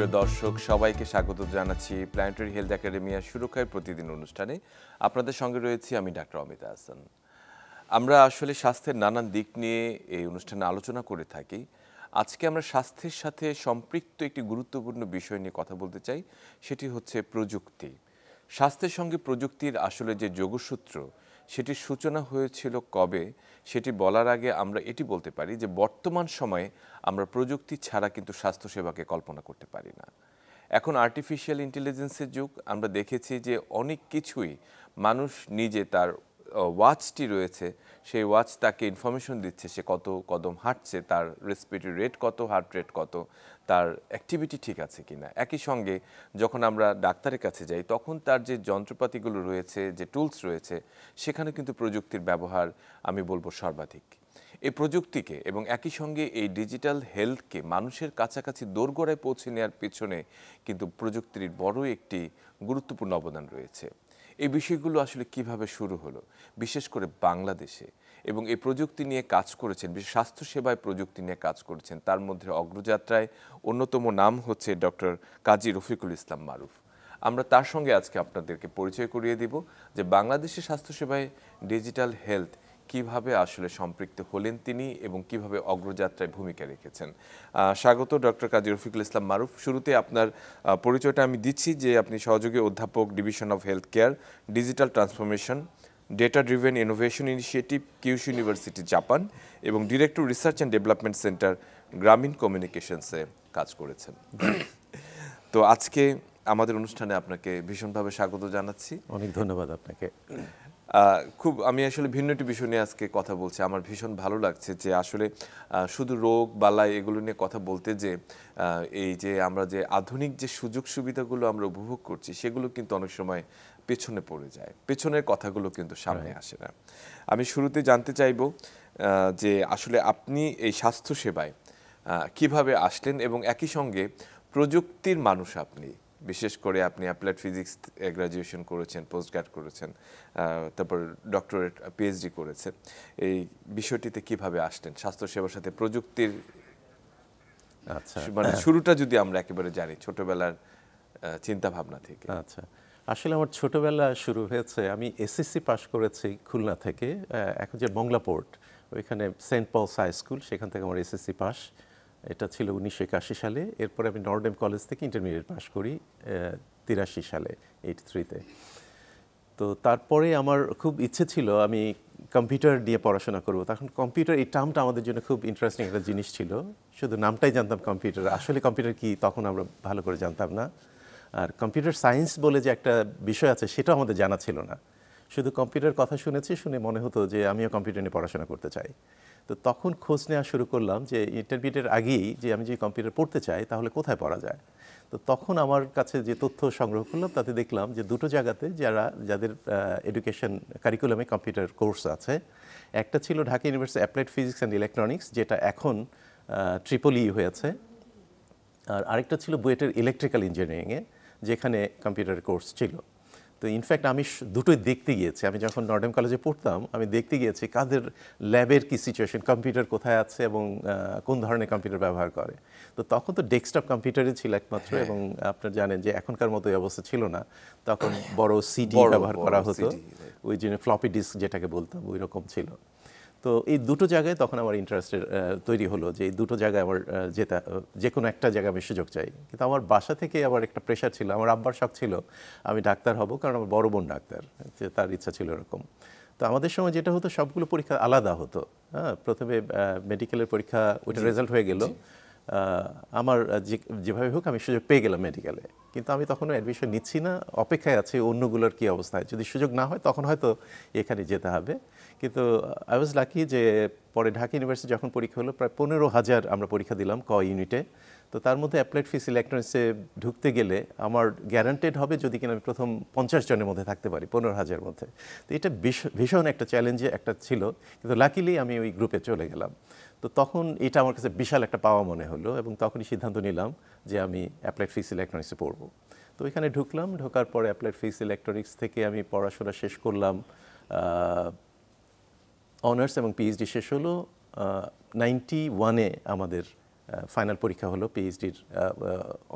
সুপ্রিয় দর্শক সবাইকে স্বাগত জানাচ্ছি প্ল্যানেটারি হেলথ একাডেমিয়া সুরক্ষায় প্রতিদিন অনুষ্ঠানে। আপনাদের সঙ্গে রয়েছি আমি ডাক্তার অমিতা হাসান। আমরা আসলে স্বাস্থ্যের নানান দিক নিয়ে এই অনুষ্ঠানে আলোচনা করে থাকি। আজকে আমরা স্বাস্থ্যের সাথে সম্পৃক্ত একটি গুরুত্বপূর্ণ বিষয় নিয়ে কথা বলতে চাই, সেটি হচ্ছে প্রযুক্তি। স্বাস্থ্যের সঙ্গে প্রযুক্তির আসলে যে যোগসূত্র, সেটির সূচনা হয়েছিল কবে সেটি বলার আগে আমরা এটি বলতে পারি যে বর্তমান সময়ে আমরা প্রযুক্তি ছাড়া কিন্তু স্বাস্থ্যসেবাকে কল্পনা করতে পারি না। এখন আর্টিফিশিয়াল ইন্টেলিজেন্সের যুগ। আমরা দেখেছি যে অনেক কিছুই মানুষ নিজে তার ওয়াচটি রয়েছে, সেই ওয়াচ তাকে ইনফরমেশন দিচ্ছে সে কত কদম হাঁটছে, তার রেসপিরেটরি রেট কত, হার্ট রেট কত, তার অ্যাক্টিভিটি ঠিক আছে কিনা। একই সঙ্গে যখন আমরা ডাক্তারের কাছে যাই তখন তার যে যন্ত্রপাতিগুলো রয়েছে, যে টুলস রয়েছে, সেখানে কিন্তু প্রযুক্তির ব্যবহার আমি বলবো সর্বাধিক। এই প্রযুক্তিকে এবং একই সঙ্গে এই ডিজিটাল হেলথকে মানুষের কাছাকাছি দোরগোড়ায় পৌঁছে নেওয়ার পেছনে কিন্তু প্রযুক্তির বড় একটি গুরুত্বপূর্ণ অবদান রয়েছে। এই বিষয়গুলো আসলে কিভাবে শুরু হলো, বিশেষ করে বাংলাদেশে, এবং এই প্রযুক্তি নিয়ে কাজ করেছেন, বিশেষ স্বাস্থ্যসেবায় প্রযুক্তি নিয়ে কাজ করেছেন, তার মধ্যে অগ্রযাত্রায় অন্যতম নাম হচ্ছে ডক্টর কাজী রফিকুল ইসলাম মারুফ। আমরা তার সঙ্গে আজকে আপনাদেরকে পরিচয় করিয়ে দিব যে বাংলাদেশের স্বাস্থ্যসেবায় ডিজিটাল হেলথ কিভাবে আসলে সম্পৃক্ত হলেন তিনি এবং কিভাবে অগ্রযাত্রায় ভূমিকা রেখেছেন। স্বাগত ডক্টর কাজী রফিকুল ইসলাম মারুফ। শুরুতে আপনার পরিচয়টা আমি দিচ্ছি যে আপনি সহযোগী অধ্যাপক, division of health care, digital transformation, data driven innovation initiative, Kyushu university, Japan, এবং director research and development centre, Grameen কমিউনিকেশনসে কাজ করেছেন। তো আজকে আমাদের অনুষ্ঠানে আপনাকে ভীষণভাবে স্বাগত জানাচ্ছি। অনেক ধন্যবাদ আপনাকে। আমি আসলে ভিন্ন একটি বিষয় নিয়ে আজকে কথা বলছি। আমার ভীষণ ভালো লাগছে যে আসলে শুধু রোগ বালাই এগুলো নিয়ে কথা বলতে, যে এই যে আমরা যে আধুনিক যে সুযোগ সুবিধাগুলো আমরা উপভোগ করছি সেগুলো কিন্তু অনেক সময় পেছনে পড়ে যায়, পেছনের কথাগুলো কিন্তু সামনে আসে না। আমি শুরুতে জানতে চাইব যে আসলে আপনি এই স্বাস্থ্যসেবায় কিভাবে আসলেন এবং একই সঙ্গে প্রযুক্তির মানুষ আপনি, বিশেষ করে আপনি অ্যাপ্লাইড ফিজিক্স গ্র্যাজুয়েশন করেছেন, পোস্ট গ্র্যাড করেছেন, তারপর ডক্টরেট পিএইচডি করেছেন। এই বিষয়টিতে কিভাবে আসলেন স্বাস্থ্যসেবার সাথে প্রযুক্তির? আচ্ছা, মানে শুরুটা যদি আমরা একেবারে জানি ছোটবেলার চিন্তা ভাবনা থেকে। আচ্ছা, আসলে আমার ছোটবেলা শুরু হয়েছে, আমি এসএসসি পাশ করেছি খুলনা থেকে, এখন যে মংলা পোর্ট, ওইখানে সেন্ট পলস হাই স্কুল, সেখান থেকে আমার এসএসসি পাস। এটা ছিল 1981 সালে। এরপরে আমি নর্ডেম কলেজ থেকে ইন্টারমিডিয়েট পাস করি 83 সালে, 83-তে। তো তারপরে আমার খুব ইচ্ছে ছিল আমি কম্পিউটার নিয়ে পড়াশোনা করব। তখন কম্পিউটার এই টার্মটা আমাদের জন্য খুব ইন্টারেস্টিং একটা জিনিস ছিল। শুধু নামটাই জানতাম কম্পিউটার, আসলে কম্পিউটার কি তখন আমরা ভালো করে জানতাম না। আর কম্পিউটার সায়েন্স বলে যে একটা বিষয় আছে সেটাও আমাদের জানা ছিল না। শুধু কম্পিউটার কথা শুনেছি, শুনে মনে হতো যে আমিও কম্পিউটার নিয়ে পড়াশোনা করতে চাই। তো তখন খোঁজ নেওয়া শুরু করলাম যে ইন্টারমিডিয়েটের আগেই যে আমি যে কম্পিউটার পড়তে চাই তাহলে কোথায় পড়া যায়। তো তখন আমার কাছে যে তথ্য সংগ্রহ করলাম তাতে দেখলাম যে দুটো জায়গাতে যাদের এডুকেশন কারিকুলামে কম্পিউটার কোর্স আছে, একটা ছিল Dhaka university applied physics and electronics, যেটা এখন ট্রিপল-ই হয়েছে, আর আরেকটা ছিল বুয়েটের ইলেকট্রিক্যাল ইঞ্জিনিয়ারিংয়ে, যেখানে কম্পিউটারের কোর্স ছিল। তো ইনফ্যাক্ট আমি দুটোই দেখতে গিয়েছি। আমি যখন নর্ডেম কলেজে পড়তাম আমি দেখতে গিয়েছি কাদের ল্যাবের কি সিচুয়েশন, কম্পিউটার কোথায় আছে এবং কোন ধরনের কম্পিউটার ব্যবহার করে। তো তখন তো ডেস্কটপ কম্পিউটারই ছিল একমাত্র, এবং আপনারা জানেন যে এখনকার মতো এই অবস্থা ছিল না। তখন বড় সিডি ব্যবহার করা হতো, ওই জন্য ফ্লপি ডিস্ক যেটাকে বলতাম, ওই রকম ছিল। তো এই দুটো জায়গায় তখন আমার ইন্টারেস্টের তৈরি হলো যে এই দুটো জায়গায় আমার যে কোনো একটা জায়গায় আমি সুযোগ চাই। কিন্তু আমার বাসা থেকে আবার একটা প্রেশার ছিল, আমার আব্বার শখ ছিল আমি ডাক্তার হব, কারণ আমার বড় বোন ডাক্তার, যে তার ইচ্ছা ছিল এরকম। তো আমাদের সময় যেটা হতো সবগুলো পরীক্ষা আলাদা হতো। হ্যাঁ, প্রথমে মেডিকেলের পরীক্ষা, ওইটা রেজাল্ট হয়ে গেল, আমার যেভাবে হোক আমি সুযোগ পেয়ে গেলাম মেডিকেলে। কিন্তু আমি তখনও অ্যাডমিশন নিচ্ছি না, অপেক্ষায় আছি অন্যগুলোর কী অবস্থায়, যদি সুযোগ না হয় তখন হয়তো এখানে যেতে হবে। কিন্তু আই ওয়াজ লাকি যে পরে ঢাকা ইউনিভার্সিটি যখন পরীক্ষা হলো প্রায় 15,000 আমরা পরীক্ষা দিলাম ইউনিটে। তো তার মধ্যে অ্যাপ্লাইড ফিজিক্স ইলেকট্রনিক্সে ঢুকতে গেলে আমার গ্যারান্টেড হবে যদি কিনা আমি প্রথম 50 জনের মধ্যে থাকতে পারি 15,000 মধ্যে। তো এটা ভীষণ একটা চ্যালেঞ্জে একটা ছিল, কিন্তু লাকিলি আমি ওই গ্রুপে চলে গেলাম। তো তখন এটা আমার কাছে বিশাল একটা পাওয়া মনে হলো, এবং তখনই সিদ্ধান্ত নিলাম যে আমি অ্যাপ্লাইড ফিজিক্স ইলেকট্রনিক্সে পড়বো। তো ওইখানে ঢুকলাম, ঢোকার পরে অ্যাপ্লাইড ফিজিক্স ইলেকট্রনিক্স থেকে আমি পড়াশোনা শেষ করলাম, অনার্স এবং পিএইচডি শেষ হলো 91-এ আমাদের ফাইনাল পরীক্ষা হলো, পিএইচডির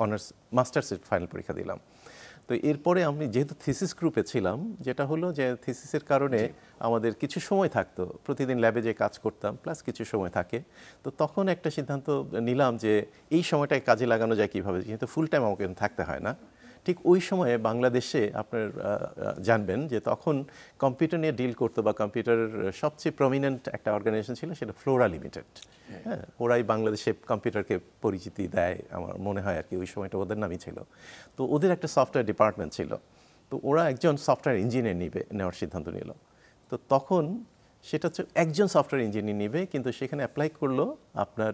অনার্স মাস্টার্সের ফাইনাল পরীক্ষা দিলাম। তো এরপরে আমি যেহেতু থিসিস গ্রুপে ছিলাম, যেটা হলো যে থিসিসের কারণে আমাদের কিছু সময় থাকতো, প্রতিদিন ল্যাবে যে কাজ করতাম প্লাস কিছু সময় থাকে। তো তখন একটা সিদ্ধান্ত নিলাম যে এই সময়টায় কাজে লাগানো যায় কীভাবে, যেহেতু ফুল টাইম আমাকে থাকতে হয় না। ঠিক ওই সময়ে বাংলাদেশে আপনার জানবেন যে তখন কম্পিউটার নিয়ে ডিল করতো বা কম্পিউটারের সবচেয়ে প্রমিনেন্ট একটা অর্গানাইজেশন ছিল, সেটা ফ্লোরা লিমিটেড। হ্যাঁ, ওরাই বাংলাদেশে কম্পিউটারকে পরিচিতি দেয় আমার মনে হয় আর কি, ওই সময়টা ওদের নামই ছিল। তো ওদের একটা সফটওয়্যার ডিপার্টমেন্ট ছিল, তো ওরা একজন সফটওয়্যার ইঞ্জিনিয়ার নেওয়ার সিদ্ধান্ত নিল। তো তখন সেটা হচ্ছে একজন সফটওয়্যার ইঞ্জিনিয়ার নিবে, কিন্তু সেখানে অ্যাপ্লাই করলো আপনার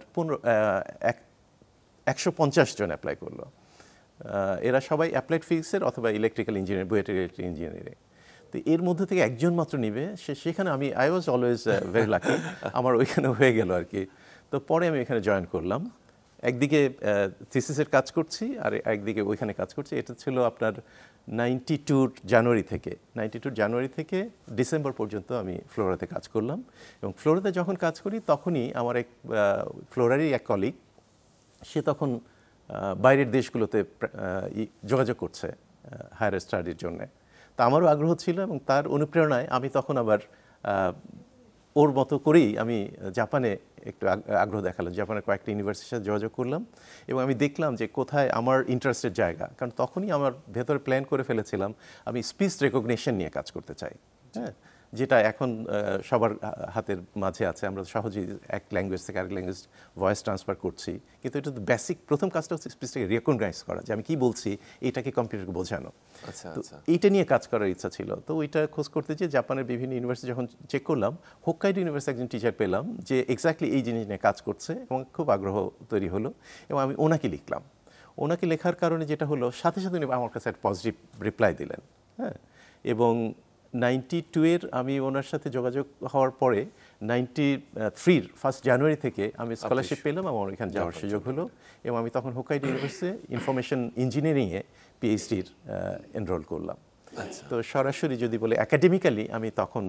150 জন অ্যাপ্লাই করলো। এরা সবাই অ্যাপ্লাইড ফিজিক্সের অথবা ইলেকট্রিক্যাল ইঞ্জিনিয়ার, বুয়েটের ইলেকট্রিক ইঞ্জিনিয়ারিং। তো এর মধ্যে থেকে একজন মাত্র নিবে, সেখানে I was always very lucky, আমার ওইখানে হয়ে গেল আর কি। তো পরে আমি এখানে জয়েন করলাম, একদিকে থিসিসের কাজ করছি আর একদিকে ওইখানে কাজ করছি। এটা ছিল আপনার 92 জানুয়ারি থেকে ডিসেম্বর পর্যন্ত আমি ফ্লোরাতে কাজ করলাম। এবং ফ্লোরাতে যখন কাজ করি তখনই আমার ফ্লোরারই এক কলিগ, সে তখন বাইরের দেশগুলোতে যোগাযোগ করছে হায়ার স্টাডির জন্যে। তা আমারও আগ্রহ ছিল এবং তার অনুপ্রেরণায় আমি তখন আবার ওর মতো করেই আমি জাপানে একটু আগ্রহ দেখালাম। জাপানের কয়েকটা ইউনিভার্সিটির সাথে যোগাযোগ করলাম এবং আমি দেখলাম যে কোথায় আমার ইন্টারেস্টের জায়গা, কারণ তখনই আমার ভেতরে প্ল্যান করে ফেলেছিলাম আমি স্পিচ রেকগনিশন নিয়ে কাজ করতে চাই। হ্যাঁ, যেটা এখন সবার হাতের মাঝে আছে, আমরা সহজেই এক ল্যাঙ্গুয়েজ থেকে আরেক ল্যাঙ্গুয়েজ ভয়েস ট্রান্সফার করছি, কিন্তু এটা তো বেসিক প্রথম কাজটা হচ্ছে স্পিচটাকে রেকগনাইজ করা, যে আমি কি বলছি এটাকে কম্পিউটারকে বোঝানো। তো এইটা নিয়ে কাজ করার ইচ্ছা ছিল। তো ওইটা খোঁজ করতে যে জাপানের বিভিন্ন ইউনিভার্সিটি যখন চেক করলাম, হোক্কাইডো ইউনিভার্সিটি একজন টিচার পেলাম যে এক্স্যাক্টলি এই জিনিস নিয়ে কাজ করছে এবং খুব আগ্রহ তৈরি হলো এবং আমি ওনাকে লিখলাম। ওনাকে লেখার কারণে যেটা হলো, সাথে সাথে উনি আমার কাছে একটা পজিটিভ রিপ্লাই দিলেন। হ্যাঁ, এবং 92-এর আমি ওনার সাথে যোগাযোগ হওয়ার পরে 93-র 1 জানুয়ারি থেকে আমি স্কলারশিপ পেলাম, আমার এখানে যাওয়ার সুযোগ হলো এবং আমি তখন হোক্কাইডো ইউনিভার্সিটি ইনফরমেশন ইঞ্জিনিয়ারিংয়ে পিএইচডির এনরোল করলাম। তো সরাসরি যদি বলে একাডেমিক্যালি আমি তখন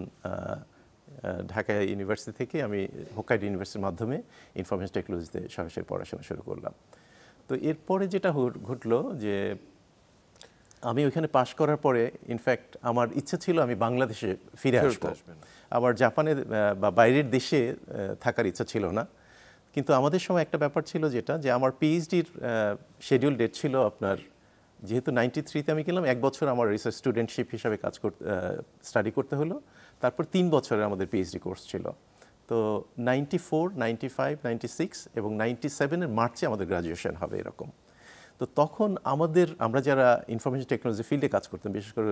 ঢাকা ইউনিভার্সিটি থেকে আমি হোক্কাইডো ইউনিভার্সিটির মাধ্যমে ইনফরমেশন টেকনোলজিতে সরাসরি পড়াশোনা শুরু করলাম। তো এরপরে যেটা ঘটলো যে আমি ওইখানে পাশ করার পরে ইনফ্যাক্ট আমার ইচ্ছা ছিল আমি বাংলাদেশে ফিরে আসবো, আবার জাপানে বা বাইরের দেশে থাকার ইচ্ছা ছিল না। কিন্তু আমাদের সময় একটা ব্যাপার ছিল যেটা, যে আমার পিএইচডির শিডিউল ডেট ছিল আপনার, যেহেতু 93-তে আমি গেলাম, 1 বছর আমার রিসার্চ স্টুডেন্টশিপ হিসাবে স্টাডি করতে হলো, তারপর 3 বছরের আমাদের পিএইচডি কোর্স ছিল। তো 94, 95, 96 এবং 97-এর মার্চে আমাদের গ্রাজুয়েশন হবে এরকম। তো তখন আমরা যারা ইনফরমেশন টেকনোলজি ফিল্ডে কাজ করতাম, বিশেষ করে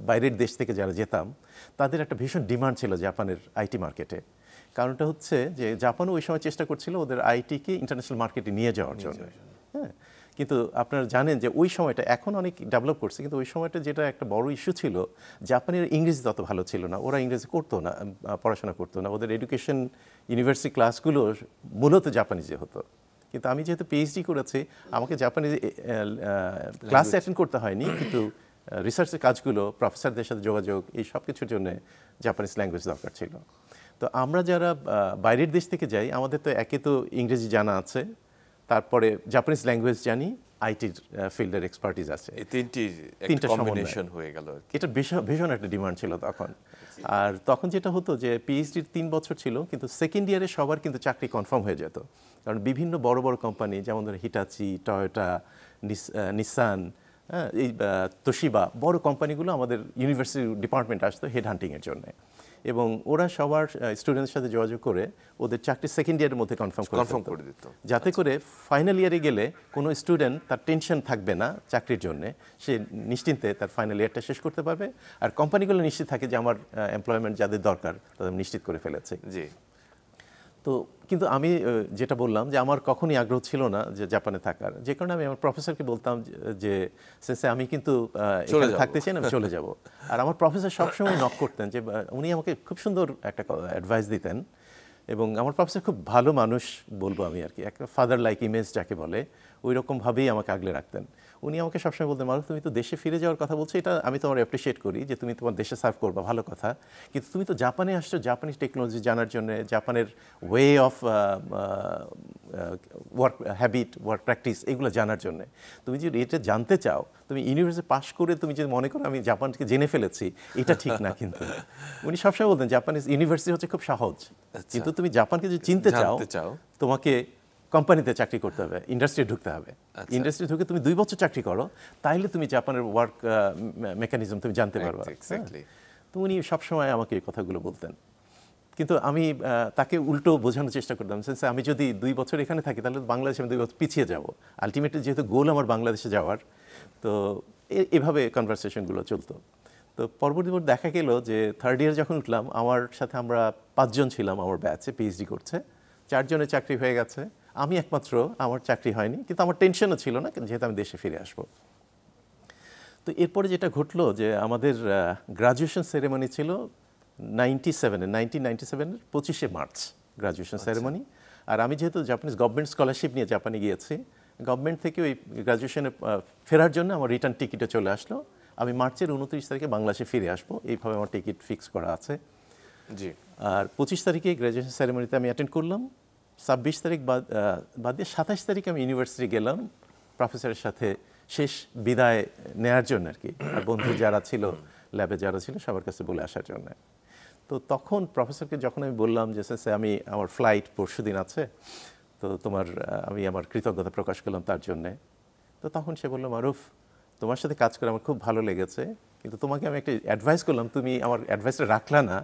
বাইরের দেশ থেকে যারা যেতাম, তাদের একটা ভীষণ ডিমান্ড ছিল জাপানের আইটি মার্কেটে। কারণটা হচ্ছে যে জাপানও ওই সময় চেষ্টা করছিল ওদের আইটিকে ইন্টারন্যাশনাল মার্কেটে নিয়ে যাওয়ার জন্য। হ্যাঁ, কিন্তু আপনারা জানেন যে ওই সময়টা এখন অনেক ডেভেলপ করছে, কিন্তু ওই সময়টা যেটা একটা বড় ইস্যু ছিল, জাপানের ইংরেজি তত ভালো ছিল না, ওরা ইংরেজি করতো না, পড়াশোনা করতো না, ওদের এডুকেশন ইউনিভার্সিটি ক্লাসগুলো মূলত জাপানিজে হতো। কিন্তু আমি যেহেতু পিএইচডি করেছি, আমাকে জাপানিজ ক্লাস অ্যাটেন্ড করতে হয়নি, কিন্তু রিসার্চের কাজগুলো, প্রফেসরদের সাথে যোগাযোগ, এই সব কিছুর জন্য জাপানিজ ল্যাঙ্গুয়েজ দরকার ছিল। তো আমরা যারা বাইরের দেশ থেকে যাই, আমাদের তো একে তো ইংরেজি জানা আছে, তারপরে জাপানিজ ল্যাঙ্গুয়েজ জানি, আইটির ফিল্ডের এক্সপার্টিজ আছে, এই তিনটা কম্বিনেশন হয়ে গেল। এটা ভীষণ একটা ডিমান্ড ছিল তখন। আর তখন যেটা হতো যে পিএইচডির 3 বছর ছিল, কিন্তু সেকেন্ড ইয়ারে সবার কিন্তু চাকরি কনফার্ম হয়ে যেত, কারণ বিভিন্ন বড় বড় কোম্পানি যেমন ধরুন হিটাচি, টয়োটা, নিসান, এই তোশিবা, বড় কোম্পানিগুলো আমাদের ইউনিভার্সিটি ডিপার্টমেন্ট আসতো হেড হান্টিংয়ের জন্য, এবং ওরা সবার স্টুডেন্টদের সাথে যোগাযোগ করে ওদের চাকরি সেকেন্ড ইয়ারের মধ্যে কনফার্ম করে দিত, যাতে করে ফাইনাল ইয়ারে গেলে কোনো স্টুডেন্ট তার টেনশন থাকবে না চাকরির জন্য, সে নিশ্চিন্তে তার ফাইনাল ইয়ারটা শেষ করতে পারবে, আর কোম্পানিগুলো নিশ্চিত থাকে যে আমার এমপ্লয়মেন্ট যাদের দরকার তাদের নিশ্চিত করে ফেলেছে। জি। তো কিন্তু আমি যেটা বললাম যে আমার কখনই আগ্রহ ছিল না যে জাপানে থাকার, যে কারণে আমি আমার প্রফেসরকে বলতাম যে সেন্সে আমি কিন্তু এখানে থাকতে চাই না, আমি চলে যাব। আর আমার প্রফেসর সবসময় নক করতেন, যে উনি আমাকে খুব সুন্দর একটা অ্যাডভাইস দিতেন, এবং আমার প্রফেসর খুব ভালো মানুষ বলবো আমি আর কি, একটা ফাদার লাইক ইমেজ যাকে বলে, ওই রকমভাবেই আমাকে আগলে রাখতেন। উনি আমাকে সবসময় বলতেন, মারুফ তুমি তো দেশে ফিরে যাওয়ার কথা বলছো, এটা আমি তোমার অ্যাপ্রিসিয়েট করি যে তুমি তোমার দেশে সার্ভ করবা, ভালো কথা, কিন্তু তুমি তো জাপানে আসছো জাপানিজ টেকনোলজি জানার জন্য, জাপানের way of work habit, work practice এগুলো জানার জন্য। তুমি যদি এটা জানতে চাও, তুমি ইউনিভার্সিটি পাস করে তুমি যদি মনে করো আমি জাপানকে জেনে ফেলেছি, এটা ঠিক না। কিন্তু উনি সবসময় বলতেন জাপানিজ ইউনিভার্সিটি হচ্ছে খুব সহজ, কিন্তু তুমি জাপানকে যদি চিনতে চাও তোমাকে কোম্পানিতে চাকরি করতে হবে, ইন্ডাস্ট্রি ঢুকতে হবে। ইন্ডাস্ট্রি ঢুকে তুমি 2 বছর চাকরি করো, তাইলে তুমি জাপানের ওয়ার্ক মেকানিজম তুমি জানতে পারবে। তো উনি সবসময় আমাকে এই কথাগুলো বলতেন, কিন্তু আমি তাকে উল্টো বোঝানোর চেষ্টা করতাম। আমি যদি 2 বছর এখানে থাকি তাহলে বাংলাদেশে আমি 2 বছর পিছিয়ে যাব। আলটিমেটলি যেহেতু গোল আমার বাংলাদেশে যাওয়ার, তো এভাবে কনভারসেশনগুলো চলতো। তো পরবর্তী দেখা গেল যে 3rd ইয়ার যখন উঠলাম, আমার সাথে আমরা 5 জন ছিলাম আমার ব্যাচে, পিএইচডি করছে। 4 জনের চাকরি হয়ে গেছে, আমি একমাত্র আমার চাকরি হয়নি। কিন্তু আমার টেনশনও ছিল না, যেহেতু আমি দেশে ফিরে আসবো। তো এরপরে যেটা ঘটলো যে আমাদের গ্রাজুয়েশন সেরেমনি ছিল 1997-এর 25শে মার্চ গ্রাজুয়েশন সেরেমনি। আর আমি যেহেতু জাপানিজ গভর্নমেন্ট স্কলারশিপ নিয়ে জাপানে গিয়েছি, গভর্নমেন্ট থেকে ওই গ্রাজুয়েশনে ফেরার জন্য আমার রিটার্ন টিকিটে চলে আসলো। আমি মার্চের 29 তারিখে বাংলাদেশে ফিরে আসবো, এইভাবে আমার টিকিট ফিক্স করা আছে। জি। আর 25 তারিখে গ্রাজুয়েশন সেরেমনিতে আমি অ্যাটেন্ড করলাম। 26 তারিখ বাদ দিয়ে 27 তারিখে আমি ইউনিভার্সিটি গেলাম প্রফেসরের সাথে শেষ বিদায় নেয়ার জন্য আর কি। আর বন্ধু যারা ছিল, ল্যাবে যারা ছিল, সবার কাছে বলে আসার জন্য। তো তখন প্রফেসরকে যখন আমি বললাম যে স্যার আমি আমার ফ্লাইট পরশুদিন আছে, তো আমি আমার কৃতজ্ঞতা প্রকাশ করলাম তার জন্যে। তো তখন সে বলল, মারুফ, তোমার সাথে কাজ করে আমার খুব ভালো লেগেছে, কিন্তু তোমাকে আমি একটা অ্যাডভাইস করলাম, তুমি আমার অ্যাডভাইসটা রাখলা না,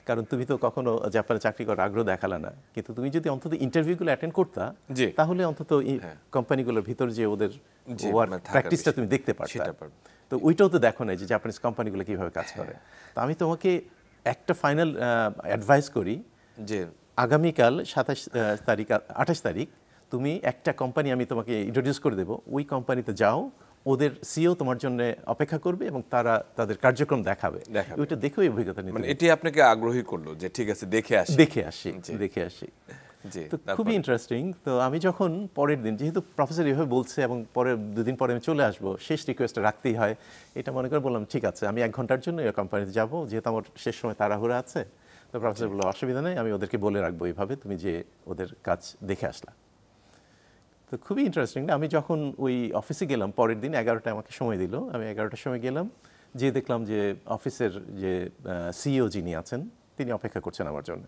কারণ তুমি তো কখনো জাপানে চাকরি করার আগ্রহ দেখালা না। কিন্তু তুমি যদি অন্তত ইন্টারভিউগুলো অ্যাটেন্ড করতা, তাহলে অন্তত কোম্পানিগুলোর ভিতর যে ওদের ওয়ার্ক প্র্যাকটিসটা তুমি দেখতে পারতা। তো ওইটাও তো দেখো না যে জাপানিজ কোম্পানিগুলো কীভাবে কাজ করে। তো আমি তোমাকে একটা ফাইনাল অ্যাডভাইস করি যে আগামীকাল 28 তারিখ তুমি একটা কোম্পানি আমি তোমাকে ইন্ট্রোডিউস করে দেবো, ওই কোম্পানিতে যাও, ওদের সিও তোমার জন্য অপেক্ষা করবে এবং তারা তাদের কার্যক্রম দেখাবে। ওইটা দেখে ওই অভিজ্ঞতা নিতে, মানে এটি আপনাকে আগ্রহী করলো যে ঠিক আছে দেখে আসি। তো খুবই ইন্টারেস্টিং। তো আমি যখন পরের দিন, যেহেতু প্রফেসর এভাবে বলছে এবং পরে 2 দিন পরে আমি চলে আসবো, শেষ রিকোয়েস্টটা রাখতেই হয়, এটা মনে করে বললাম ঠিক আছে আমি 1 ঘন্টার জন্য এই কোম্পানিতে যাবো, যেহেতু আমার শেষ সময় তাড়াহুড়া আছে। তো প্রফেসর বললো অসুবিধা নেই, আমি ওদেরকে বলে রাখবো এইভাবে তুমি যে ওদের কাজ দেখে আসলা। তো খুবই ইন্টারেস্টিং। আমি যখন ওই অফিসে গেলাম পরের দিন 11টায় আমাকে সময় দিল, আমি 11টার সময় গেলাম, যে দেখলাম যে অফিসের যে সিইও যিনি আছেন তিনি অপেক্ষা করছেন আমার জন্য।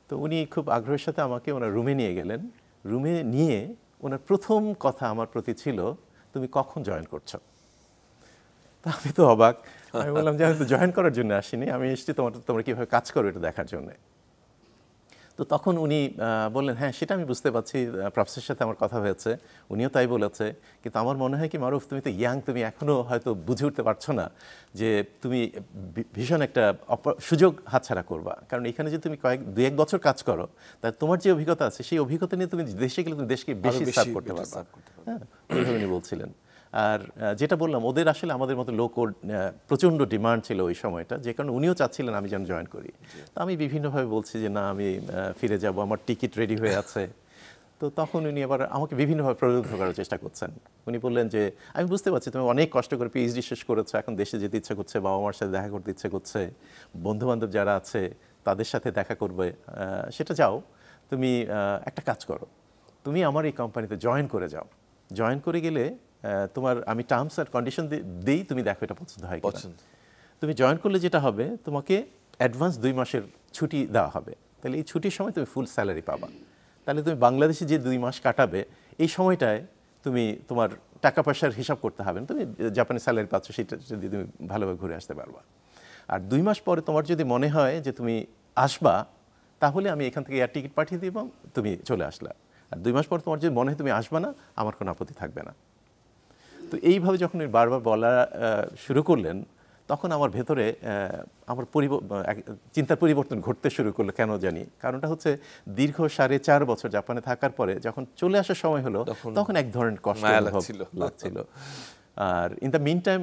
তো উনি খুব আগ্রহের সাথে আমাকে ওনার রুমে নিয়ে গেলেন। রুমে নিয়ে ওনার প্রথম কথা আমার প্রতি ছিল, তুমি কখন জয়েন করছো? তা আমি তো অবাক। আমি বললাম যে আমি তো জয়েন করার জন্য আসিনি, আমি এসেছি তোমরা কীভাবে কাজ করো এটা দেখার জন্যে। তো তখন উনি বললেন, হ্যাঁ সেটা আমি বুঝতে পারছি, প্রফেসরের সাথে আমার কথা হয়েছে, উনিও তাই বলেছে, কিন্তু আমার মনে হয় কি মারুফ, তুমি তো ইয়াং, তুমি এখনও হয়তো বুঝে উঠতে পারছো না যে তুমি ভীষণ একটা সুযোগ হাতছাড়া করবা। কারণ এখানে যে তুমি 2-1 বছর কাজ করো, তাই তোমার যে অভিজ্ঞতা আছে সেই অভিজ্ঞতা নিয়ে তুমি দেশে গেলে তুমি দেশকে বেশি সার্ভ করতে পারবা। হ্যাঁ, এইভাবে উনি বলছিলেন। আর যেটা বললাম, ওদের আসলে আমাদের মতো লো কোড প্রচণ্ড ডিমান্ড ছিল ওই সময়টা, যে কারণে উনিও চাচ্ছিলেন আমি যেন জয়েন করি। তো আমি বিভিন্নভাবে বলছি যে না, আমি ফিরে যাব, আমার টিকিট রেডি হয়ে আছে। তো তখন উনি আবার আমাকে বিভিন্নভাবে প্রলুব্ধ করার চেষ্টা করছেন। উনি বললেন যে আমি বুঝতে পারছি তুমি অনেক কষ্ট করে পিএইচডি শেষ করেছো, এখন দেশে যেতে ইচ্ছে করছে, বাবা মার সাথে দেখা করতে ইচ্ছে করছে, বন্ধুবান্ধব যারা আছে তাদের সাথে দেখা করবে, সেটা যাও, তুমি একটা কাজ করো, তুমি আমার এই কোম্পানিতে জয়েন করে যাও। জয়েন করে গেলে তোমার আমি টার্মস আর কন্ডিশন দিই, তুমি দেখো এটা পছন্দ হয় কিনা। তুমি জয়েন করলে যেটা হবে, তোমাকে অ্যাডভান্স 2 মাসের ছুটি দেওয়া হবে। তাহলে এই ছুটির সময় তুমি ফুল স্যালারি পাবা। তাহলে তুমি বাংলাদেশে যে 2 মাস কাটাবে, এই সময়টায় তুমি তোমার টাকা পয়সার হিসাব করতে হবে না, তুমি জাপানে স্যালারি পাচ্ছ, সেটা যদি তুমি ভালোভাবে ঘুরে আসতে পারবা। আর 2 মাস পরে তোমার যদি মনে হয় যে তুমি আসবা, তাহলে আমি এখান থেকে এয়ার টিকিট পাঠিয়ে দিব, তুমি চলে আসলা। আর 2 মাস পর তোমার যদি মনে হয় তুমি আসবা না, আমার কোনো আপত্তি থাকবে না। তো এইভাবে যখন বারবার বলা শুরু করলেন, তখন আমার ভেতরে আমার চিন্তার পরিবর্তন ঘটতে শুরু করলো, কেন জানি। কারণটা হচ্ছে দীর্ঘ 4.5 বছর জাপানে থাকার পরে যখন চলে আসার সময় হলো, তখন এক ধরনের কষ্ট লাগছিল। আর ইন দ্য মিন টাইম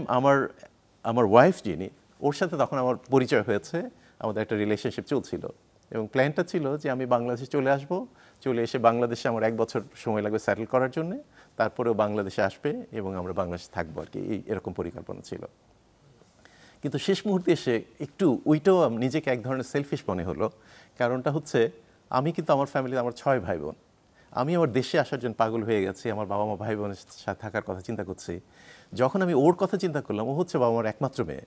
আমার ওয়াইফ যিনি, ওর সাথে তখন আমার পরিচয় হয়েছে, আমাদের একটা রিলেশনশিপ চলছিল, এবং প্ল্যানটা ছিল যে আমি বাংলাদেশে চলে আসব, চলে এসে বাংলাদেশে আমার 1 বছর সময় লাগবে সেটেল করার জন্য, তারপরেও বাংলাদেশে আসবে এবং আমরা বাংলাদেশে থাকবো আর কি, এরকম পরিকল্পনা ছিল। কিন্তু শেষ মুহূর্তে এসে একটু ওইটাও নিজেকে এক ধরনের সেলফিশ মনে হলো। কারণটা হচ্ছে আমি কিন্তু আমার ফ্যামিলিতে আমার 6 ভাই বোন, আমি আমার দেশে আসার জন্য পাগল হয়ে গেছি, আমার বাবা মা ভাই বোনের সাথে থাকার কথা চিন্তা করছি। যখন আমি ওর কথা চিন্তা করলাম, ও হচ্ছে বাবা মার একমাত্র মেয়ে,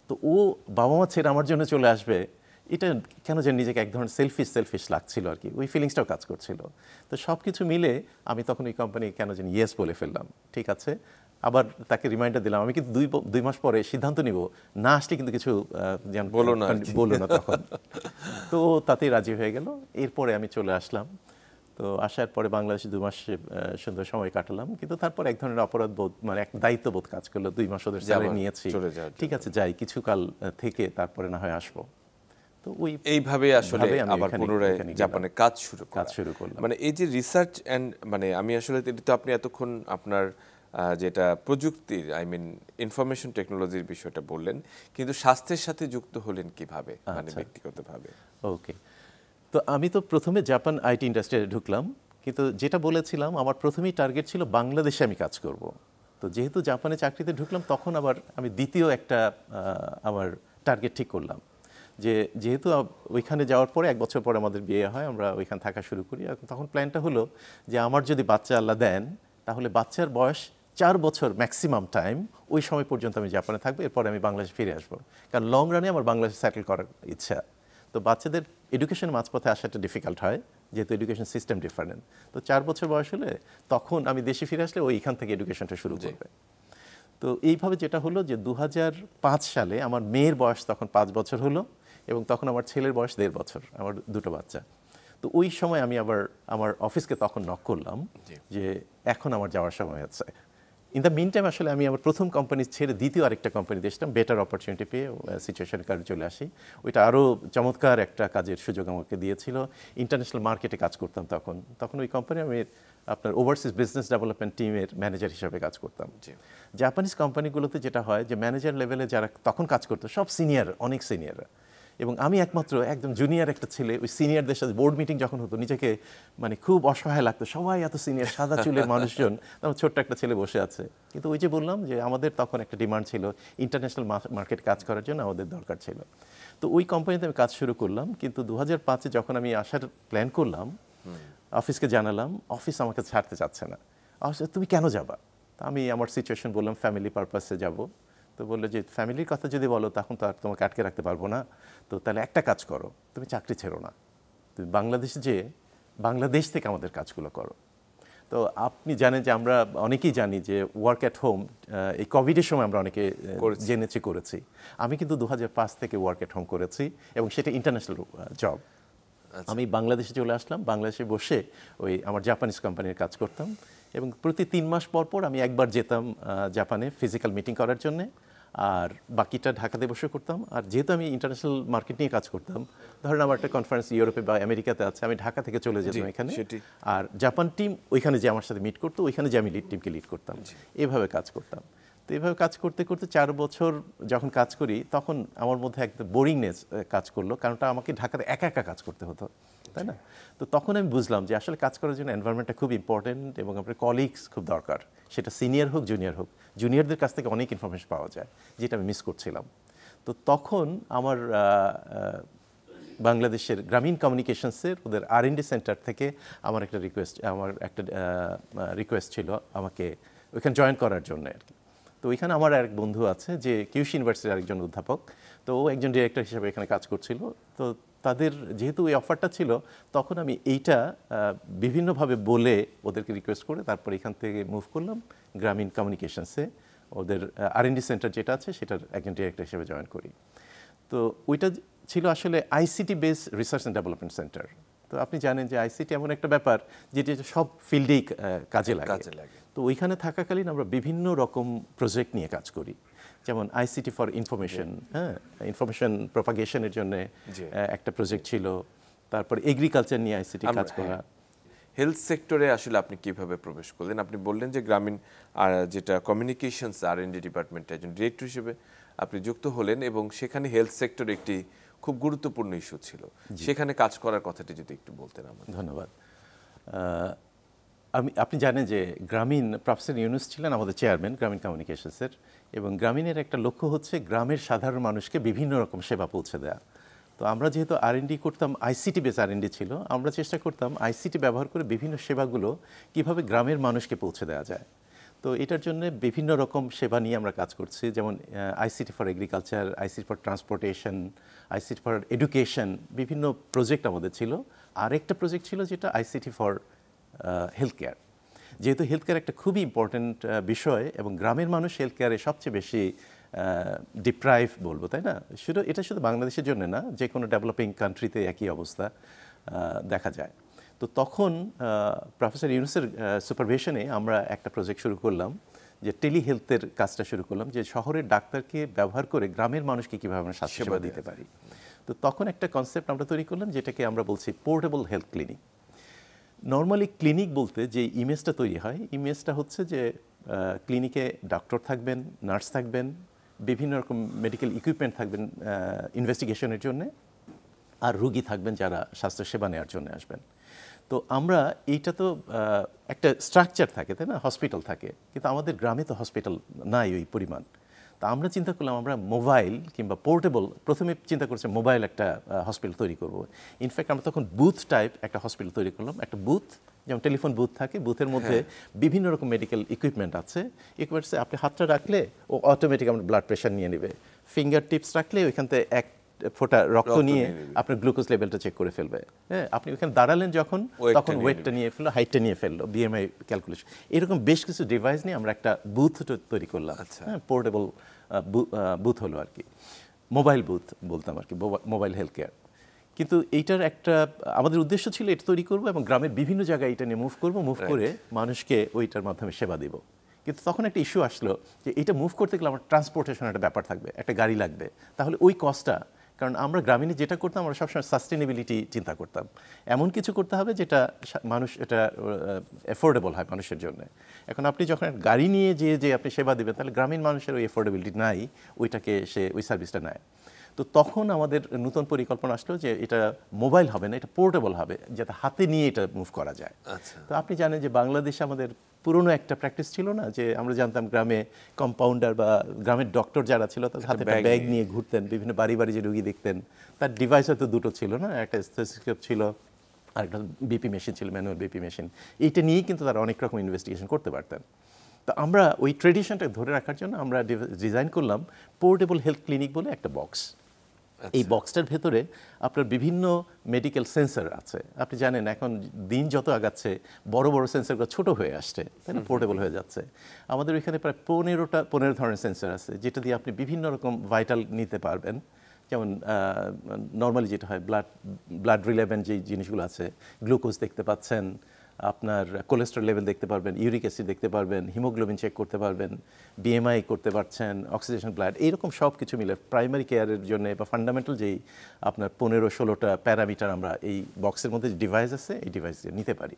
তো ও বাবা মা ছেড়ে আমার জন্য চলে আসবে, এটা কেন যেন নিজেকে এক ধরনের সেলফিশ লাগছিল আর কি, ওই ফিলিংসটাও কাজ করছিল। তো সব কিছু মিলে আমি তখন ওই কোম্পানি কেন যেন ইয়েস বলে ফেললাম, ঠিক আছে। আবার তাকে রিমাইন্ডার দিলাম আমি কিন্তু 2 মাস পরে সিদ্ধান্ত নিব, না আসলে কিন্তু কিছু যেন বলো না তখন। তো তাতেই রাজি হয়ে গেল। এরপরে আমি চলে আসলাম। তো আসার পরে বাংলাদেশে 2 মাস সুন্দর সময় কাটালাম, কিন্তু তারপর এক ধরনের অপরাধ বোধ, মানে এক দায়িত্ববোধ কাজ করলো। 2 মাস ওদের স্যালারি নিয়েছি, ঠিক আছে যাই কিছুকাল থেকে তারপরে না হয় আসবো। তো ওই এইভাবে আসলে আবার পুনরায় জাপানে কাজ শুরু করলাম। মানে এই যে রিসার্চ অ্যান্ড, মানে আমি আসলে এটা তো আপনি এতক্ষণ আপনার যেটা প্রযুক্তির, আই মিন ইনফরমেশন টেকনোলজির বিষয়টা বললেন, কিন্তু স্বাস্থ্যের সাথে যুক্ত হলেন কিভাবে, মানে ব্যক্তিগতভাবে? ওকে, তো আমি তো প্রথমে জাপান আইটি ইন্ডাস্ট্রিতে ঢুকলাম, কিন্তু যেটা বলেছিলাম আমার প্রথমেই টার্গেট ছিল বাংলাদেশে আমি কাজ করব। তো যেহেতু জাপানে চাকরিতে ঢুকলাম, তখন আবার আমি দ্বিতীয় একটা আমার টার্গেট ঠিক করলাম, যে যেহেতু ওইখানে যাওয়ার পরে 1 বছর পরে আমাদের বিয়ে হয়, আমরা ওইখানে থাকা শুরু করি। তখন প্ল্যানটা হলো যে আমার যদি বাচ্চা আল্লাহ দেন, তাহলে বাচ্চার বয়স 4 বছর ম্যাক্সিমাম টাইম, ওই সময় পর্যন্ত আমি জাপানে থাকবো, এরপরে আমি বাংলাদেশে ফিরে আসবো। কারণ লং রানে আমার বাংলাদেশে সেটেল করার ইচ্ছা। তো বাচ্চাদের এডুকেশন মাঝপথে আসাটা ডিফিকাল্ট হয়, যেহেতু এডুকেশন সিস্টেম ডিফারেন্ট। তো 4 বছর বয়স হলে তখন আমি দেশে ফিরে আসলে ওইখান থেকে এডুকেশনটা শুরু করবে। তো এইভাবে যেটা হলো যে 2005 সালে আমার মেয়ের বয়স তখন 5 বছর হলো, এবং তখন আমার ছেলের বয়স 1.5 বছর, আমার 2টো বাচ্চা। তো ওই সময় আমি আবার আমার অফিসকে তখন নক করলাম যে এখন আমার যাওয়ার সময় হচ্ছে। ইন দ্য মিন টাইম আসলে আমি আমার প্রথম কোম্পানি ছেড়ে দ্বিতীয় আরেকটা কোম্পানিতে এসেছিলাম, বেটার অপরচুনিটি পেয়ে সিচুয়েশনের কারণে চলে আসি। ওইটা আরও চমৎকার একটা কাজের সুযোগ আমাকে দিয়েছিল। ইন্টারন্যাশনাল মার্কেটে কাজ করতাম তখন ওই কোম্পানি আমি আপনার ওভারসিজ বিজনেস ডেভেলপমেন্ট টিমের ম্যানেজার হিসেবে কাজ করতাম। জাপানিজ কোম্পানিগুলোতে যেটা হয় যে ম্যানেজার লেভেলে যারা তখন কাজ করতো সব সিনিয়র, অনেক সিনিয়র, এবং আমি একমাত্র একদম জুনিয়র একটা ছেলে। ওই সিনিয়রদের সাথে বোর্ড মিটিং যখন হতো, নিজেকে মানে খুব অসহায় লাগতো, সবাই এত সিনিয়র, সাদা চুলের মানুষজন, তখন ছোট্ট একটা ছেলে বসে আছে। কিন্তু ওই যে বললাম যে আমাদের তখন একটা ডিমান্ড ছিল, ইন্টারন্যাশনাল মার্কেট কাজ করার জন্য আমাদের দরকার ছিল। তো ওই কোম্পানিতে আমি কাজ শুরু করলাম, কিন্তু 2005-এ যখন আমি আসার প্ল্যান করলাম, অফিসকে জানালাম, অফিস আমাকে ছাড়তে চাচ্ছে না। তুমি কেন যাবা? আমি আমার সিচুয়েশন বললাম, ফ্যামিলি পারপাসে যাব। তো বললো যে ফ্যামিলির কথা যদি বলো তখন তো আর তোমাকে আটকে রাখতে পারবো না, তো তাহলে একটা কাজ করো, তুমি চাকরি ছেড়ো না, তুমি বাংলাদেশে যে বাংলাদেশ থেকে আমাদের কাজগুলো করো। তো আপনি জানেন যে আমরা অনেকেই জানি যে ওয়ার্ক অ্যাট হোম এই কোভিডের সময় আমরা অনেকে করেছি। আমি কিন্তু 2005 থেকে ওয়ার্ক অ্যাট হোম করেছি, এবং সেটা ইন্টারন্যাশনাল জব। আমি বাংলাদেশে চলে আসলাম, বাংলাদেশে বসে ওই আমার জাপানিজ কোম্পানির কাজ করতাম, এবং প্রতি 3 মাস পর পর আমি একবার যেতাম জাপানে ফিজিক্যাল মিটিং করার জন্যে, আর বাকিটা ঢাকাতে বসে করতাম। আর যেহেতু আমি ইন্টারন্যাশনাল মার্কেট নিয়ে কাজ করতাম, ধরেন আমার একটা কনফারেন্স ইউরোপে বা আমেরিকাতে আছে, আমি ঢাকা থেকে চলে যেতাম এখানে, আর জাপান টিম ওইখানে যে আমার সাথে মিট করতো, ওইখানে যে আমি টিমকে লিড করতাম, এভাবে কাজ করতাম। তো এইভাবে কাজ করতে করতে 4 বছর যখন কাজ করি, তখন আমার মধ্যে একটা বোরিংনেস কাজ করলো, কারণটা আমাকে ঢাকাতে একা একা কাজ করতে হতো, তাই না? তো তখন আমি বুঝলাম যে আসলে কাজ করার জন্য এনভায়রনমেন্টটা খুব ইম্পর্টেন্ট, এবং আপনার কলিগস খুব দরকার, সেটা সিনিয়র হোক জুনিয়র হোক। জুনিয়রদের কাছ থেকে অনেক ইনফরমেশন পাওয়া যায়, যেটা আমি মিস করছিলাম। তো তখন আমার বাংলাদেশের গ্রামীণ কমিউনিকেশনসের ওদের R&D সেন্টার থেকে আমার একটা রিকোয়েস্ট ছিল আমাকে ওইখানে জয়েন করার জন্য আর কি। তো ওইখানে আমার এক বন্ধু আছে যে কিউসি ইউনিভার্সিটির আরেকজন অধ্যাপক, তো ও একজন ডিরেক্টর হিসেবে এখানে কাজ করছিল। তো তাদের যেহেতু এই অফারটা ছিল, তখন আমি এইটা বিভিন্নভাবে বলে ওদেরকে রিকোয়েস্ট করে তারপর এখান থেকে মুভ করলাম গ্রামীণ কমিউনিকেশনসে, ওদের R&D সেন্টার যেটা আছে সেটার একজন ডিরেক্টর হিসেবে জয়েন করি। তো ওইটা ছিল আসলে ICT base research and development centre. তো আপনি জানেন যে আইসিটি এমন একটা ব্যাপার যেটা সব ফিল্ডেই কাজে লাগে। তো ওইখানে থাকাকালীন আমরা বিভিন্ন রকম প্রজেক্ট নিয়ে কাজ করি, যেমন আইসিটি ফর ইনফরমেশন, ইনফরমেশন প্রপাগেশনের জন্য একটা প্রজেক্ট ছিল, তারপর এগ্রিকালচার নিয়ে আইসিটি কাজ করা। হেলথ সেক্টরে আসলে আপনি কিভাবে প্রবেশ করলেন? আপনি বললেন যে গ্রামীণ যেটা কমিউনিকেশনস R&D ডিপার্টমেন্টে একজন ডিরেক্টর হিসেবে আপনি যুক্ত হলেন, এবং সেখানে হেলথ সেক্টর একটি খুব গুরুত্বপূর্ণ ইস্যু ছিল, সেখানে কাজ করার কথাটি যদি একটু বলতেন আমাদের। ধন্যবাদ। আপনি জানেন যে গ্রামীণ প্রফেসর ইউনুস ছিলেন আমাদের চেয়ারম্যান গ্রামীণ কমিউনিকেশনসের, এবং গ্রামীণের একটা লক্ষ্য হচ্ছে গ্রামের সাধারণ মানুষকে বিভিন্ন রকম সেবা পৌঁছে দেওয়া। তো আমরা যেহেতু R&D করতাম, আইসিটি বেস R&D ছিল, আমরা চেষ্টা করতাম আইসিটি ব্যবহার করে বিভিন্ন সেবাগুলো কিভাবে গ্রামের মানুষকে পৌঁছে দেওয়া যায়। তো এটার জন্য বিভিন্ন রকম সেবা নিয়ে আমরা কাজ করছি, যেমন ICT for agriculture, ICT for transportation, ICT for education, বিভিন্ন প্রজেক্ট আমাদের ছিল। আরেকটা প্রজেক্ট ছিল যেটা আইসিটি ফর হেলথ কেয়ার। যেহেতু হেলথ কেয়ার একটা খুবই ইম্পর্ট্যান্ট বিষয় এবং গ্রামের মানুষ হেলথ কেয়ারে সবচেয়ে বেশি ডিপ্রাইভ বলবো, তাই না? এটা শুধু বাংলাদেশের জন্য না, যে কোনো ডেভেলপিং কান্ট্রিতে একই অবস্থা দেখা যায়। তো তখন প্রফেসর ইউনুসের সুপারভিশনে আমরা একটা প্রজেক্ট শুরু করলাম, যে টেলি হেলথের কাজটা শুরু করলাম, যে শহরের ডাক্তারকে ব্যবহার করে গ্রামের মানুষকে কীভাবে আমরা স্বাস্থ্যসেবা দিতে পারি। তো তখন একটা কনসেপ্ট আমরা তৈরি করলাম, যেটাকে আমরা বলছি portable health clinic. Normally clinic বলতে যে ইমেজটা তৈরি হয়, ইমেজটা হচ্ছে যে ক্লিনিকে ডক্টর থাকবেন, নার্স থাকবেন, বিভিন্ন রকম মেডিকেল ইকুইপমেন্ট থাকবেন ইনভেস্টিগেশনের জন্যে, আর রুগী থাকবেন যারা স্বাস্থ্যসেবা নেওয়ার জন্য আসবেন। তো আমরা এইটা তো একটা স্ট্রাকচার থাকে, তাই না? হসপিটাল থাকে, কিন্তু আমাদের গ্রামে তো হসপিটাল নাই ওই পরিমাণ। তা আমরা চিন্তা করলাম আমরা মোবাইল কিংবা পোর্টেবল, প্রথমে চিন্তা করছি মোবাইল একটা হসপিটাল তৈরি করব। ইনফ্যাক্ট আমরা তখন বুথ টাইপ একটা হসপিটাল তৈরি করলাম। একটা বুথ, যেমন টেলিফোন বুথ থাকে, বুথের মধ্যে বিভিন্ন রকম মেডিকেল ইকুইপমেন্ট আছে। ইকুইপমেন্টসে আপনি হাতটা রাখলে ও অটোমেটিক আপনার ব্লাড প্রেশার নিয়ে নেবে, ফিঙ্গার টিপস রাখলে ওইখান থেকে এক ফোঁটা রক্ত নিয়ে আপনার গ্লুকোজ লেভেলটা চেক করে ফেলবে। হ্যাঁ, আপনি ওখানে দাঁড়ালেন যখন, তখন ওয়েটটা নিয়ে ফেললো, হাইটটা নিয়ে ফেললো, বিএমআই ক্যালকুলেশন। এরকম বেশ কিছু ডিভাইস নিয়ে আমরা একটা বুথ তৈরি করলাম। হ্যাঁ, পোর্টেবল বুথ হলো আর কি, মোবাইল বুথ বলতাম আর কি, মোবাইল হেলথ কেয়ার। কিন্তু এইটার একটা আমাদের উদ্দেশ্য ছিল এটা তৈরি করবো এবং গ্রামের বিভিন্ন জায়গায় এটা নিয়ে মুভ করে মানুষকে ওইটার মাধ্যমে সেবা দেব। কিন্তু তখন একটা ইস্যু আসলো যে এটা মুভ করতে গেলে আমার ট্রান্সপোর্টেশন একটা ব্যাপার থাকবে, একটা গাড়ি লাগবে, তাহলে ওই কস্টটা, কারণ আমরা গ্রামীণে যেটা করতাম আমরা সবসময় সাস্টেনেবিলিটি চিন্তা করতাম, এমন কিছু করতে হবে যেটা মানুষ এটা অ্যাফোর্ডেবল হয় মানুষের জন্য। এখন আপনি যখন গাড়ি নিয়ে যে আপনি সেবা দেবেন, তাহলে গ্রামীণ মানুষের ওই অ্যাফোর্ডেবিলিটি নাই, ওইটাকে সে ওই সার্ভিসটা নেয়। তো তখন আমাদের নতুন পরিকল্পনা আসলো যে এটা মোবাইল হবে না, এটা পোর্টেবল হবে, যাতে হাতে নিয়ে এটা মুভ করা যায়। তো আপনি জানেন যে বাংলাদেশে আমাদের পুরনো একটা প্র্যাকটিস ছিল না, যে আমরা জানতাম গ্রামে কম্পাউন্ডার বা গ্রামের ডক্টর যারা ছিল তার হাতে একটা ব্যাগ নিয়ে ঘুরতেন, বিভিন্ন বাড়ি বাড়ি যে রুগী দেখতেন, তার ডিভাইস হয়তো দুটো ছিল না, একটা স্টেথোস্কোপ ছিল আর একটা বিপি মেশিন ছিল, ম্যানুয়াল বিপি মেশিন। এইটা নিয়েই কিন্তু তারা অনেক রকম ইনভেস্টিগেশন করতে পারতেন। তো আমরা ওই ট্রেডিশনটা ধরে রাখার জন্য আমরা ডিজাইন করলাম পোর্টেবল হেলথ ক্লিনিক বলে একটা বক্স। এই বক্সটার ভেতরে আপনার বিভিন্ন মেডিকেল সেন্সর আছে। আপনি জানেন এখন দিন যত আগাচ্ছে বড় বড় সেন্সরগুলো ছোট হয়ে আসছে, তাই না, পোর্টেবল হয়ে যাচ্ছে। আমাদের ওইখানে প্রায় 15 ধরনের সেন্সর আছে, যেটা দিয়ে আপনি বিভিন্ন রকম ভাইটাল নিতে পারবেন। যেমন নর্মালি যেটা হয় ব্লাড রিলেভেন্ট যে জিনিসগুলো আছে, গ্লুকোজ দেখতে পাচ্ছেন, আপনার কোলেস্টেরল লেভেল দেখতে পারবেন, ইউরিক অ্যাসিড দেখতে পারবেন, হিমোগ্লোবিন চেক করতে পারবেন, বিএমআই করতে পারছেন, অক্সিজেশন ব্লাড, এইরকম সব কিছু মিলে প্রাইমারি কেয়ারের জন্য বা ফান্ডামেন্টাল যেই আপনার 15-16টা প্যারামিটার আমরা এই বক্সের মধ্যে যে ডিভাইস আছে এই ডিভাইস নিতে পারি।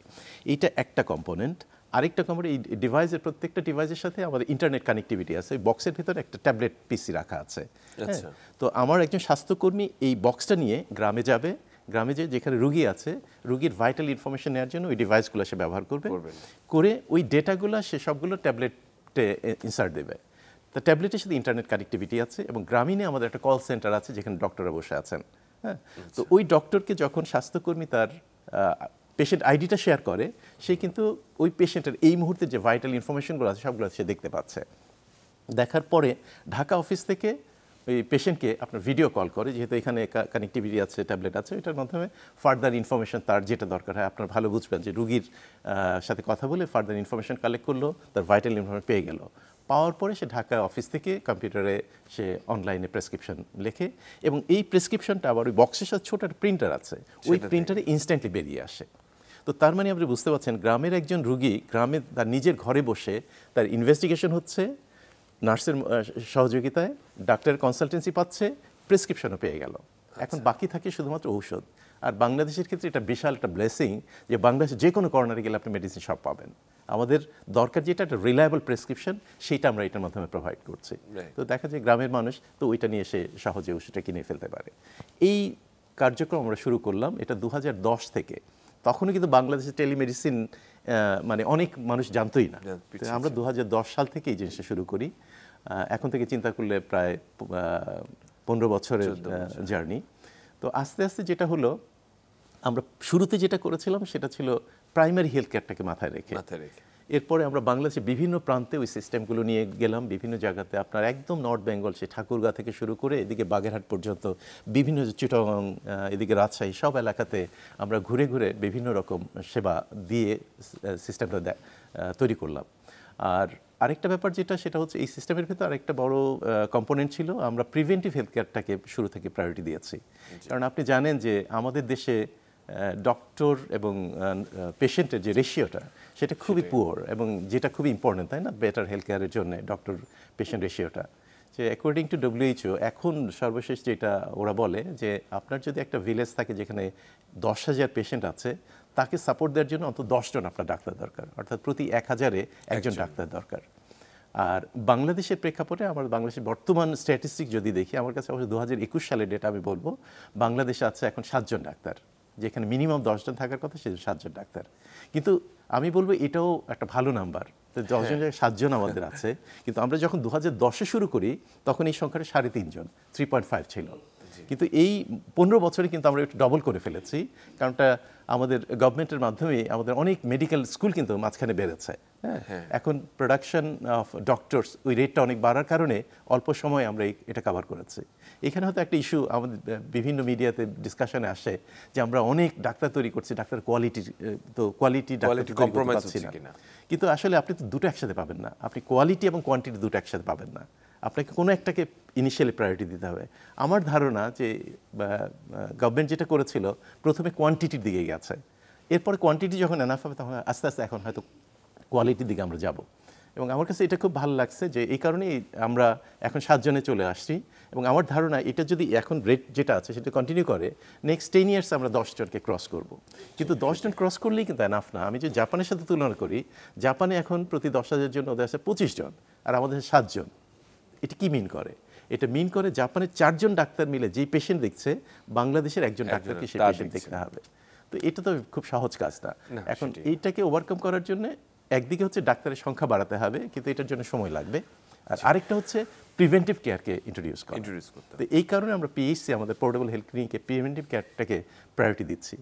এইটা একটা কম্পোনেন্ট। আরেকটা কম্পোনেন্ট, এই ডিভাইসের প্রত্যেকটা ডিভাইসের সাথে আমাদের ইন্টারনেট কানেক্টিভিটি আছে। বক্সের ভিতরে একটা ট্যাবলেট পিসি রাখা আছে। তো আমার একজন স্বাস্থ্যকর্মী এই বক্সটা নিয়ে গ্রামে যাবে, গ্রামে যেখানে রুগী আছে, রুগীর ভাইটাল ইনফরমেশন নেওয়ার জন্য ওই ডিভাইসগুলো সে ব্যবহার করবে, করে ওই ডেটাগুলো সে সবগুলো ট্যাবলেটে ইনসার্ট দেবে। তো ট্যাবলেটের সাথে ইন্টারনেট কানেক্টিভিটি আছে এবং গ্রামীণে আমাদের একটা কল সেন্টার আছে যেখানে ডক্টররা বসে আছেন। হ্যাঁ, তো ওই ডক্টরকে যখন স্বাস্থ্যকর্মী তার পেশেন্ট আইডিটা শেয়ার করে, সে কিন্তু ওই পেশেন্টের এই মুহূর্তে যে ভাইটাল ইনফরমেশনগুলো আছে সবগুলো সে দেখতে পাচ্ছে। দেখার পরে ঢাকা অফিস থেকে ওই পেশেন্টকে আপনার ভিডিও কল করে, যেহেতু এখানে কানেক্টিভিটি আছে, ট্যাবলেট আছে, এটার মাধ্যমে ফার্দার ইনফরমেশন তার যেটা দরকার হয়, আপনার ভালো বুঝবেন যে রুগীর সাথে কথা বলে ফার্দার ইনফরমেশন কালেক্ট করলো, তার ভাইটাল ইনফরমেশন পেয়ে গেল। পাওয়ার পরে সে ঢাকা অফিস থেকে কম্পিউটারে সে অনলাইনে প্রেসক্রিপশন লেখে এবং এই প্রেসক্রিপশনটা আবার ওই বক্সের সাথে ছোট একটা প্রিন্টার আছে, ওই প্রিন্টারে ইনস্ট্যান্টলি বেরিয়ে আসে। তো তার মানে আপনি বুঝতে পারছেন গ্রামের একজন রুগী গ্রামে তার নিজের ঘরে বসে তার ইনভেস্টিগেশন হচ্ছে, নার্সের সহযোগিতায় ডাক্তারের কনসালটেন্সি পাচ্ছে, প্রেসক্রিপশনও পেয়ে গেল। এখন বাকি থাকে শুধুমাত্র ঔষধ। আর বাংলাদেশের ক্ষেত্রে এটা বিশাল একটা ব্লেসিং যে বাংলাদেশে যে কোনো কর্নারে গেলে আপনি মেডিসিন সব পাবেন। আমাদের দরকার যেটা একটা রিলায়েবল প্রেসক্রিপশন, সেইটা আমরা এটার মাধ্যমে প্রোভাইড করছি। তো দেখা যায় গ্রামের মানুষ তো ওইটা নিয়ে এসে সহজে ওষুধটা কিনে ফেলতে পারে। এই কার্যক্রম আমরা শুরু করলাম এটা 2010 থেকে। তখনও কিন্তু বাংলাদেশে টেলিমেডিসিন মানে অনেক মানুষ জানতোই না। আমরা 2010 সাল থেকে এই জিনিসটা শুরু করি। এখন থেকে চিন্তা করলে প্রায় 15 বছরের জার্নি। তো তো আস্তে আস্তে যেটা হলো, আমরা শুরুতে যেটা করেছিলাম সেটা ছিল প্রাইমারি হেলথ কেয়ারটাকে মাথায় রেখে। এরপরে আমরা বাংলাদেশের বিভিন্ন প্রান্তে ওই সিস্টেমগুলো নিয়ে গেলাম, বিভিন্ন জায়গাতে আপনার একদম নর্থ বেঙ্গল, সে ঠাকুরগাঁ থেকে শুরু করে এদিকে বাগেরহাট পর্যন্ত, বিভিন্ন চিটাগং, এদিকে রাজশাহী, সব এলাকাতে আমরা ঘুরে ঘুরে বিভিন্ন রকম সেবা দিয়ে সিস্টেমটা তৈরি করলাম। আর আরেকটা ব্যাপার যেটা, সেটা হচ্ছে এই সিস্টেমের ভেতর আরেকটা বড় কম্পোনেন্ট ছিল, আমরা প্রিভেন্টিভ হেলথ কেয়ারটাকে শুরু থেকে প্রায়োরিটি দিয়েছি। কারণ আপনি জানেন যে আমাদের দেশে ডক্টর এবং পেশেন্টের যে রেশিওটা, সেটা খুবই পুয়ার, এবং যেটা খুবই ইম্পর্টেন্ট, তাই না, বেটার হেলথ কেয়ারের জন্য ডক্টর পেশেন্ট রেশিওটা। যে অ্যাকর্ডিং টু WHO এখন সর্বশেষ যেটা ওরা বলে, যে আপনার যদি একটা ভিলেজ থাকে যেখানে 10,000 পেশেন্ট আছে, তাকে সাপোর্ট দেওয়ার জন্য অন্তত 10 জন আপনার ডাক্তার দরকার, অর্থাৎ প্রতি 1000-এ একজন ডাক্তার দরকার। আর বাংলাদেশের প্রেক্ষাপটে আমার বাংলাদেশের বর্তমান স্ট্যাটিস্টিক যদি দেখি, আমার কাছে অবশ্য 2021 সালের ডেটা আমি বলবো, বাংলাদেশে আছে এখন 7 জন ডাক্তার, যেখানে মিনিমাম 10 জন থাকার কথা সেটা 7 জন ডাক্তার। কিন্তু আমি বলবো এটাও একটা ভালো নাম্বার, 10 জন জায়গায় 7 জন আমাদের আছে। কিন্তু আমরা যখন 2010-এ শুরু করি তখন এই সংখ্যাটা 3.5 জন, 3.5 ছিল। কিন্তু এই 15 বছরে কিন্তু আমরা একটু ডবল করে ফেলেছি, কারণটা আমাদের গভর্নমেন্টের মাধ্যমে আমাদের অনেক মেডিকেল স্কুল কিন্তু মাঝখানে বেড়েছে। হ্যাঁ, এখন প্রোডাকশন অফ ডক্টরস ওই রেটটা অনেক বাড়ার কারণে অল্প সময় আমরা এটা কভার করেছি। এখানে হয়তো একটা ইস্যু আমাদের বিভিন্ন মিডিয়াতে ডিসকাশনে আসে যে আমরা অনেক ডাক্তার তৈরি করছি, ডাক্তার কোয়ালিটি ডাক্তার কম্প্রোমাইজ হচ্ছে না। কিন্তু আসলে আপনি তো দুটো একসাথে পাবেন না, আপনি কোয়ালিটি এবং কোয়ান্টিটি দুটো একসাথে পাবেন না, আপনাকে কোনো একটাকে ইনিশিয়ালি প্রায়োরিটি দিতে হবে। আমার ধারণা যে গভর্নমেন্ট যেটা করেছিল, প্রথমে কোয়ান্টিটির দিকে গেছে, এরপরে কোয়ান্টিটি যখন এনাফ হবে তখন আস্তে আস্তে এখন হয়তো কোয়ালিটির দিকে আমরা যাব। এবং আমার কাছে এটা খুব ভালো লাগছে যে এই কারণেই আমরা এখন 7 জনে চলে আসছি। এবং আমার ধারণা এটা যদি এখন রেট যেটা আছে সেটা কন্টিনিউ করে, নেক্সট 10 ইয়ার্স আমরা 10 জনকে ক্রস করব। কিন্তু 10 জন ক্রস করলেই কিন্তু এনাফ না। আমি যে জাপানের সাথে তুলনা করি, জাপানে এখন প্রতি 10,000 জন ওদের আছে 25 জন, আর আমাদের 7 জন। এটা কি মিন করে? এটা মিন করে জাপানের 4 জন ডাক্তার মিলে যেই পেশেন্ট দেখছে, বাংলাদেশের একজন ডাক্তারকে সেই পেশেন্ট দেখতে হবে। তো এটা তো খুব সহজ কাজ না। এখন এইটাকে ওভারকাম করার জন্য একদিকে হচ্ছে ডাক্তারের সংখ্যা বাড়াতে হবে, কিন্তু এটার জন্য সময় লাগবে। আর আরেকটা হচ্ছে প্রিভেন্টিভ কেয়ারকে ইন্ট্রোডিউস করতে। তো এই কারণে আমরা PHC আমাদের পোর্টেবল হেলথ ক্লিনিকে প্রিভেন্টিভ কেয়ারটাকে প্রায়োরিটি দিচ্ছি।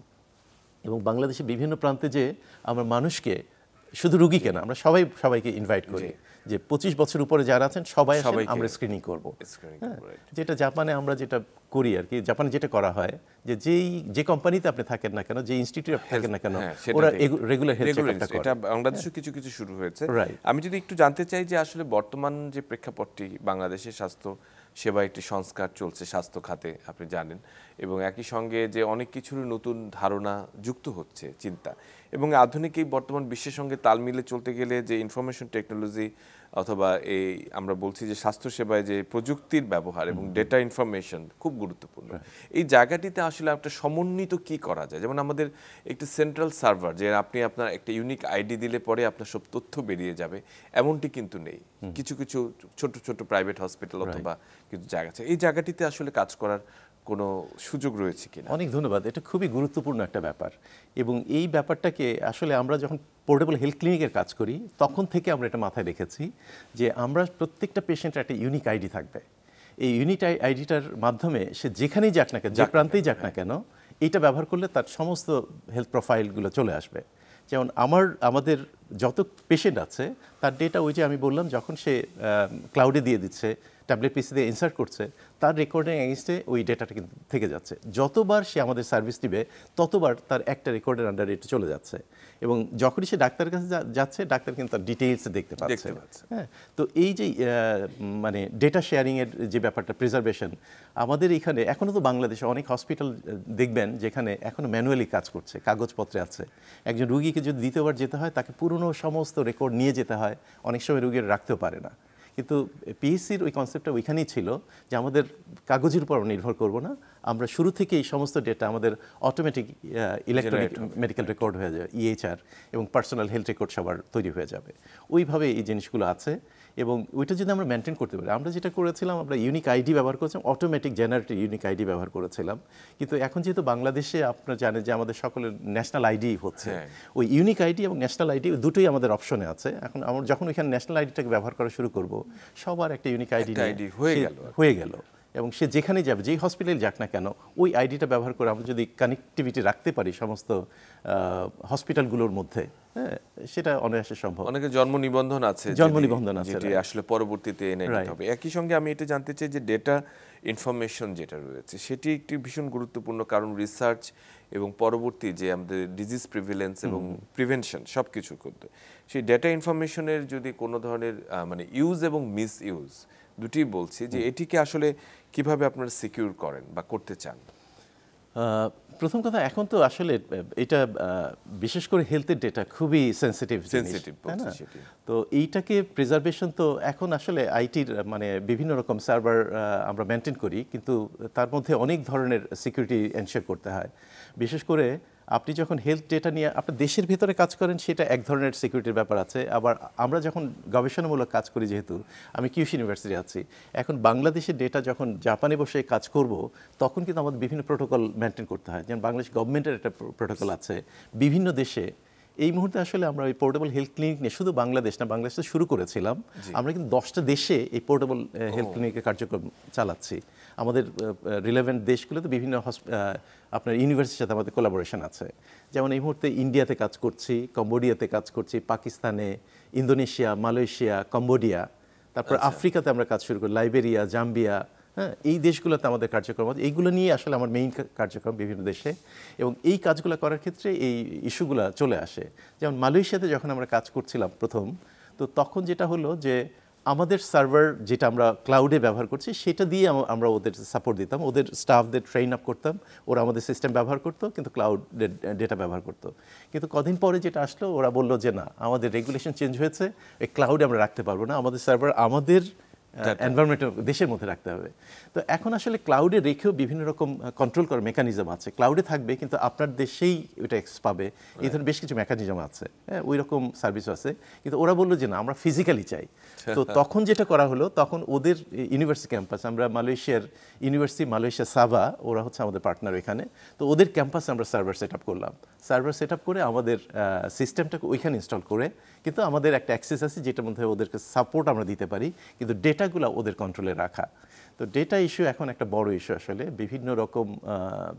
এবং বাংলাদেশে বিভিন্ন প্রান্তে যে আমরা মানুষকে, শুধু রুগীকে না, আমরা সবাইকে ইনভাইট করি যে 25 বছর উপরে যারা আছেন সবাই আমরা স্ক্রিনিং করব। যেটা জাপানে আমরা যেটা করি আর কি, জাপানে যেটা করা হয় যে কোম্পানিতে আপনি থাকেন না কেন, যে ইনস্টিটিউটে থাকেন না কেন, ওরা রেগুলার হেলথ চেকআপটা করে। এটা বাংলাদেশে কিছু কিছু শুরু হয়েছে। আমি যদি একটু জানতে চাই যে আসলে বর্তমান যে প্রেক্ষাপটটি, বাংলাদেশের স্বাস্থ্য সেবা একটি সংস্কার চলছে স্বাস্থ্য খাতে, আপনি জানেন, এবং একই সঙ্গে যে অনেক কিছুর নতুন ধারণা যুক্ত হচ্ছে, চিন্তা, এবং আধুনিক এই বর্তমান বিশ্বের সঙ্গে তাল মিলে চলতে গেলে যে ইনফরমেশন টেকনোলজি অথবা এই আমরা বলছি যে স্বাস্থ্যসেবায় যে প্রযুক্তির ব্যবহার এবং ডেটা ইনফরমেশন খুব গুরুত্বপূর্ণ। এই জায়গাটিতে আসলে একটা সমন্বিত কি করা যায়? যেমন আমাদের একটি সেন্ট্রাল সার্ভার, যে আপনি আপনার একটা ইউনিক আইডি দিলে পরে আপনার সব তথ্য বেরিয়ে যাবে, এমনটি কিন্তু নেই। কিছু কিছু ছোট ছোট প্রাইভেট হসপিটাল অথবা কিছু জায়গা আছে, এই জায়গাটিতে আসলে কাজ করার কোনো সুযোগ রয়েছে কিনা? অনেক ধন্যবাদ। এটা খুবই গুরুত্বপূর্ণ একটা ব্যাপার, এবং এই ব্যাপারটাকে আসলে আমরা যখন পোর্টেবল হেলথ ক্লিনিকের কাজ করি তখন থেকে আমরা এটা মাথায় রেখেছি যে আমরা প্রত্যেকটা পেশেন্টের একটা ইউনিক আইডি থাকবে। এই ইউনিক আইডিটার মাধ্যমে সে যেখানেই যাক না কেন, যে প্রান্তেই যাক না কেন, এইটা ব্যবহার করলে তার সমস্ত হেলথ প্রোফাইলগুলো চলে আসবে। যেমন আমাদের যত পেশেন্ট আছে তার ডেটা ওই যে আমি বললাম, যখন সে ক্লাউডে দিয়ে দিচ্ছে, WPC দিয়ে ইনসার্ট করছে, তার রেকর্ডিং এগেইনস্টে ওই ডেটাটা কিন্তু থেকে যাচ্ছে। যতবার সে আমাদের সার্ভিস দিবে ততবার তার একটা রেকর্ডের আন্ডারে এটা চলে যাচ্ছে, এবং যখনই সে ডাক্তারের কাছে যাচ্ছে ডাক্তার কিন্তু তার ডিটেইলসে দেখতে পাচ্ছে। হ্যাঁ, তো এই যে মানে ডেটা শেয়ারিংয়ের যে ব্যাপারটা, প্রিজার্ভেশন, আমাদের এখানে এখনও তো বাংলাদেশে অনেক হসপিটাল দেখবেন যেখানে এখনও ম্যানুয়ালি কাজ করছে, কাগজপত্রে আছে। একজন রুগীকে যদি দ্বিতীয়বার যেতে হয় তাকে পুরনো সমস্ত রেকর্ড নিয়ে যেতে হয়, অনেক সময় রুগীর রাখতেও পারে না। কিন্তু PHCর ওই কনসেপ্টটা ওইখানেই ছিল যে আমাদের কাগজের উপর নির্ভর করব না, আমরা শুরু থেকে এই সমস্ত ডেটা আমাদের অটোমেটিক ইলেকট্রনিক মেডিকেল রেকর্ড হয়ে যাবে, EHR, এবং পার্সোনাল হেলথ রেকর্ড সবার তৈরি হয়ে যাবে। ওইভাবে এই জিনিসগুলো আছে, এবং ওইটা যদি আমরা মেনটেন করতে পারি। আমরা যেটা করেছিলাম, আমরা ইউনিক আইডি ব্যবহার করেছিলাম, অটোমেটিক জেনারেটেড ইউনিক আইডি ব্যবহার করেছিলাম। কিন্তু এখন যেহেতু বাংলাদেশে আপনারা জানেন যে আমাদের সকলের ন্যাশনাল আইডি হচ্ছে, ওই ইউনিক আইডি এবং ন্যাশনাল আইডি দুটোই আমাদের অপশনে আছে। এখন আমরা যখন ওইখানে ন্যাশনাল আইডিটাকে ব্যবহার করা শুরু করব, সবার একটা ইউনিক আইডি হয়ে গেল। এবং এবং সে যেখানে যাবে যেই হসপিটালে যাক না কেন ওই আইডিটা ব্যবহার করে আমরা যদি কানেক্টিভিটি রাখতে পারি সমস্ত হসপিটালগুলোর মধ্যে, হ্যাঁ, সেটা অনায়াসে সম্ভব। অনেকে জন্ম নিবন্ধন আছে, জন্ম নিবন্ধন আছে, যেটি আসলে পরবর্তীতে এনে নিতে হবে। একই সঙ্গে আমি এটা জানতে চাই যে ডেটা ইনফরমেশন যেটা রয়েছে সেটি একটি ভীষণ গুরুত্বপূর্ণ, কারণ রিসার্চ এবং পরবর্তী যে আমাদের ডিজিজ প্রিভিলেন্স এবং প্রিভেনশন সব কিছু করতে, সেই ডেটা ইনফরমেশনের যদি কোনো ধরনের মানে ইউজ এবং মিস ইউজ দুটি বলছি, যে এটিকে আসলে কিভাবে আপনারা সিকিউর করেন বা করতে চান? প্রথম কথা, এখন তো আসলে এটা বিশেষ করে হেলথের ডেটা খুবই সেন্সিটিভ, তাই না? তো এইটাকে প্রিজার্ভেশন তো এখন আসলে আইটির মানে বিভিন্ন রকম সার্ভার আমরা মেনটেন করি, কিন্তু তার মধ্যে অনেক ধরনের সিকিউরিটি এনশিওর করতে হয়। বিশেষ করে আপনি যখন হেলথ ডেটা নিয়ে আপনার দেশের ভিতরে কাজ করেন সেটা এক ধরনের সিকিউরিটির ব্যাপার আছে। আবার আমরা যখন গবেষণামূলক কাজ করি, যেহেতু আমি কিউশ ইউনিভার্সিটি আছি, এখন বাংলাদেশের ডেটা যখন জাপানে বসে কাজ করব তখন কিন্তু আমাদের বিভিন্ন প্রোটোকল মেনটেন করতে হয়। যেমন বাংলাদেশ গভর্নমেন্টের একটা প্রোটোকল আছে বিভিন্ন দেশে। এই মুহূর্তে আসলে আমরা ওই পোর্টেবল হেলথ ক্লিনিক নিয়ে শুধু বাংলাদেশ না, বাংলাদেশে শুরু করেছিলাম, আমরা কিন্তু 10টা দেশে এই পোর্টেবল হেলথ ক্লিনিকের কার্যক্রম চালাচ্ছি। আমাদের রিলেভেন্ট দেশগুলোতে বিভিন্ন আপনার ইউনিভার্সিটির সাথে আমাদের কোলাবোরেশন আছে। যেমন এই মুহূর্তে ইন্ডিয়াতে কাজ করছি, কম্বোডিয়াতে কাজ করছি, পাকিস্তানে, ইন্দোনেশিয়া, মালয়েশিয়া, কম্বোডিয়া, তারপর আফ্রিকাতে আমরা কাজ শুরু করি, লাইবেরিয়া, জাম্বিয়া, হ্যাঁ, এই দেশগুলোতে আমাদের কার্যক্রম আছে। এইগুলো নিয়ে আসলে আমার মেইন কার্যক্রম বিভিন্ন দেশে, এবং এই কাজগুলো করার ক্ষেত্রে এই ইস্যুগুলো চলে আসে। যেমন মালয়েশিয়াতে যখন আমরা কাজ করছিলাম প্রথম, তো তখন যেটা হলো যে আমাদের সার্ভার যেটা আমরা ক্লাউডে ব্যবহার করছি সেটা দিয়ে আমরা ওদের সাপোর্ট দিতাম, ওদের স্টাফদের ট্রেন আপ করতাম, ওরা আমাদের সিস্টেম ব্যবহার করতো, কিন্তু ক্লাউড ডেটা ব্যবহার করতো। কিন্তু কদিন পরে যেটা আসলো, ওরা বললো যে না, আমাদের রেগুলেশন চেঞ্জ হয়েছে, এই ক্লাউডে আমরা রাখতে পারবো না, আমাদের সার্ভার আমাদের এনভায়রনমেন্টের দেশের মধ্যে রাখতে হবে। তো এখন আসলে ক্লাউডে রেখেও বিভিন্ন রকম কন্ট্রোল করার মেকানিজম আছে। ক্লাউডে থাকবে কিন্তু আপনার দেশেই ওইটা পাবে, এই ধরনের বেশ কিছু মেকানিজম আছে, হ্যাঁ, ওই রকম সার্ভিসও আছে। কিন্তু ওরা বললো যে না, আমরা ফিজিক্যালি চাই। তো তখন যেটা করা হলো, তখন ওদের ইউনিভার্সিটি ক্যাম্পাস, আমরা মালয়েশিয়ার ইউনিভার্সিটি, মালয়েশিয়া সাবা, ওরা হচ্ছে আমাদের পার্টনার এখানে, তো ওদের ক্যাম্পাসে আমরা সার্ভার সেট আপ করলাম। সার্ভার সেট আপ করে আমাদের সিস্টেমটাকে ওইখানে ইনস্টল করে, কিন্তু আমাদের একটা অ্যাক্সেস আছে যেটার মধ্যে ওদেরকে সাপোর্ট আমরা দিতে পারি, কিন্তু ডেটাগুলো ওদের কন্ট্রোলে রাখা। তো ডেটা ইস্যু এখন একটা বড় ইস্যু আসলে, বিভিন্ন রকম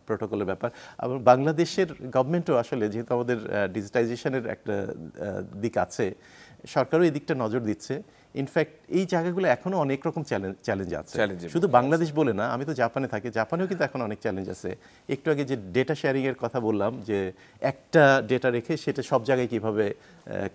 প্রোটোকলের ব্যাপার। আবার বাংলাদেশের গভর্নমেন্টও আসলে, যেহেতু আমাদের ডিজিটাইজেশনের একটা দিক আছে, সরকারও এই দিকটা নজর দিচ্ছে। ইনফ্যাক্ট এই জায়গাগুলো এখনও অনেক রকম চ্যালেঞ্জ আছে, শুধু বাংলাদেশ বলে না। আমি তো জাপানে থাকি, জাপানেও কিন্তু এখন অনেক চ্যালেঞ্জ আছে। একটু আগে যে ডেটা শেয়ারিংয়ের কথা বললাম, যে একটা ডেটা রেখে সেটা সব জায়গায় কীভাবে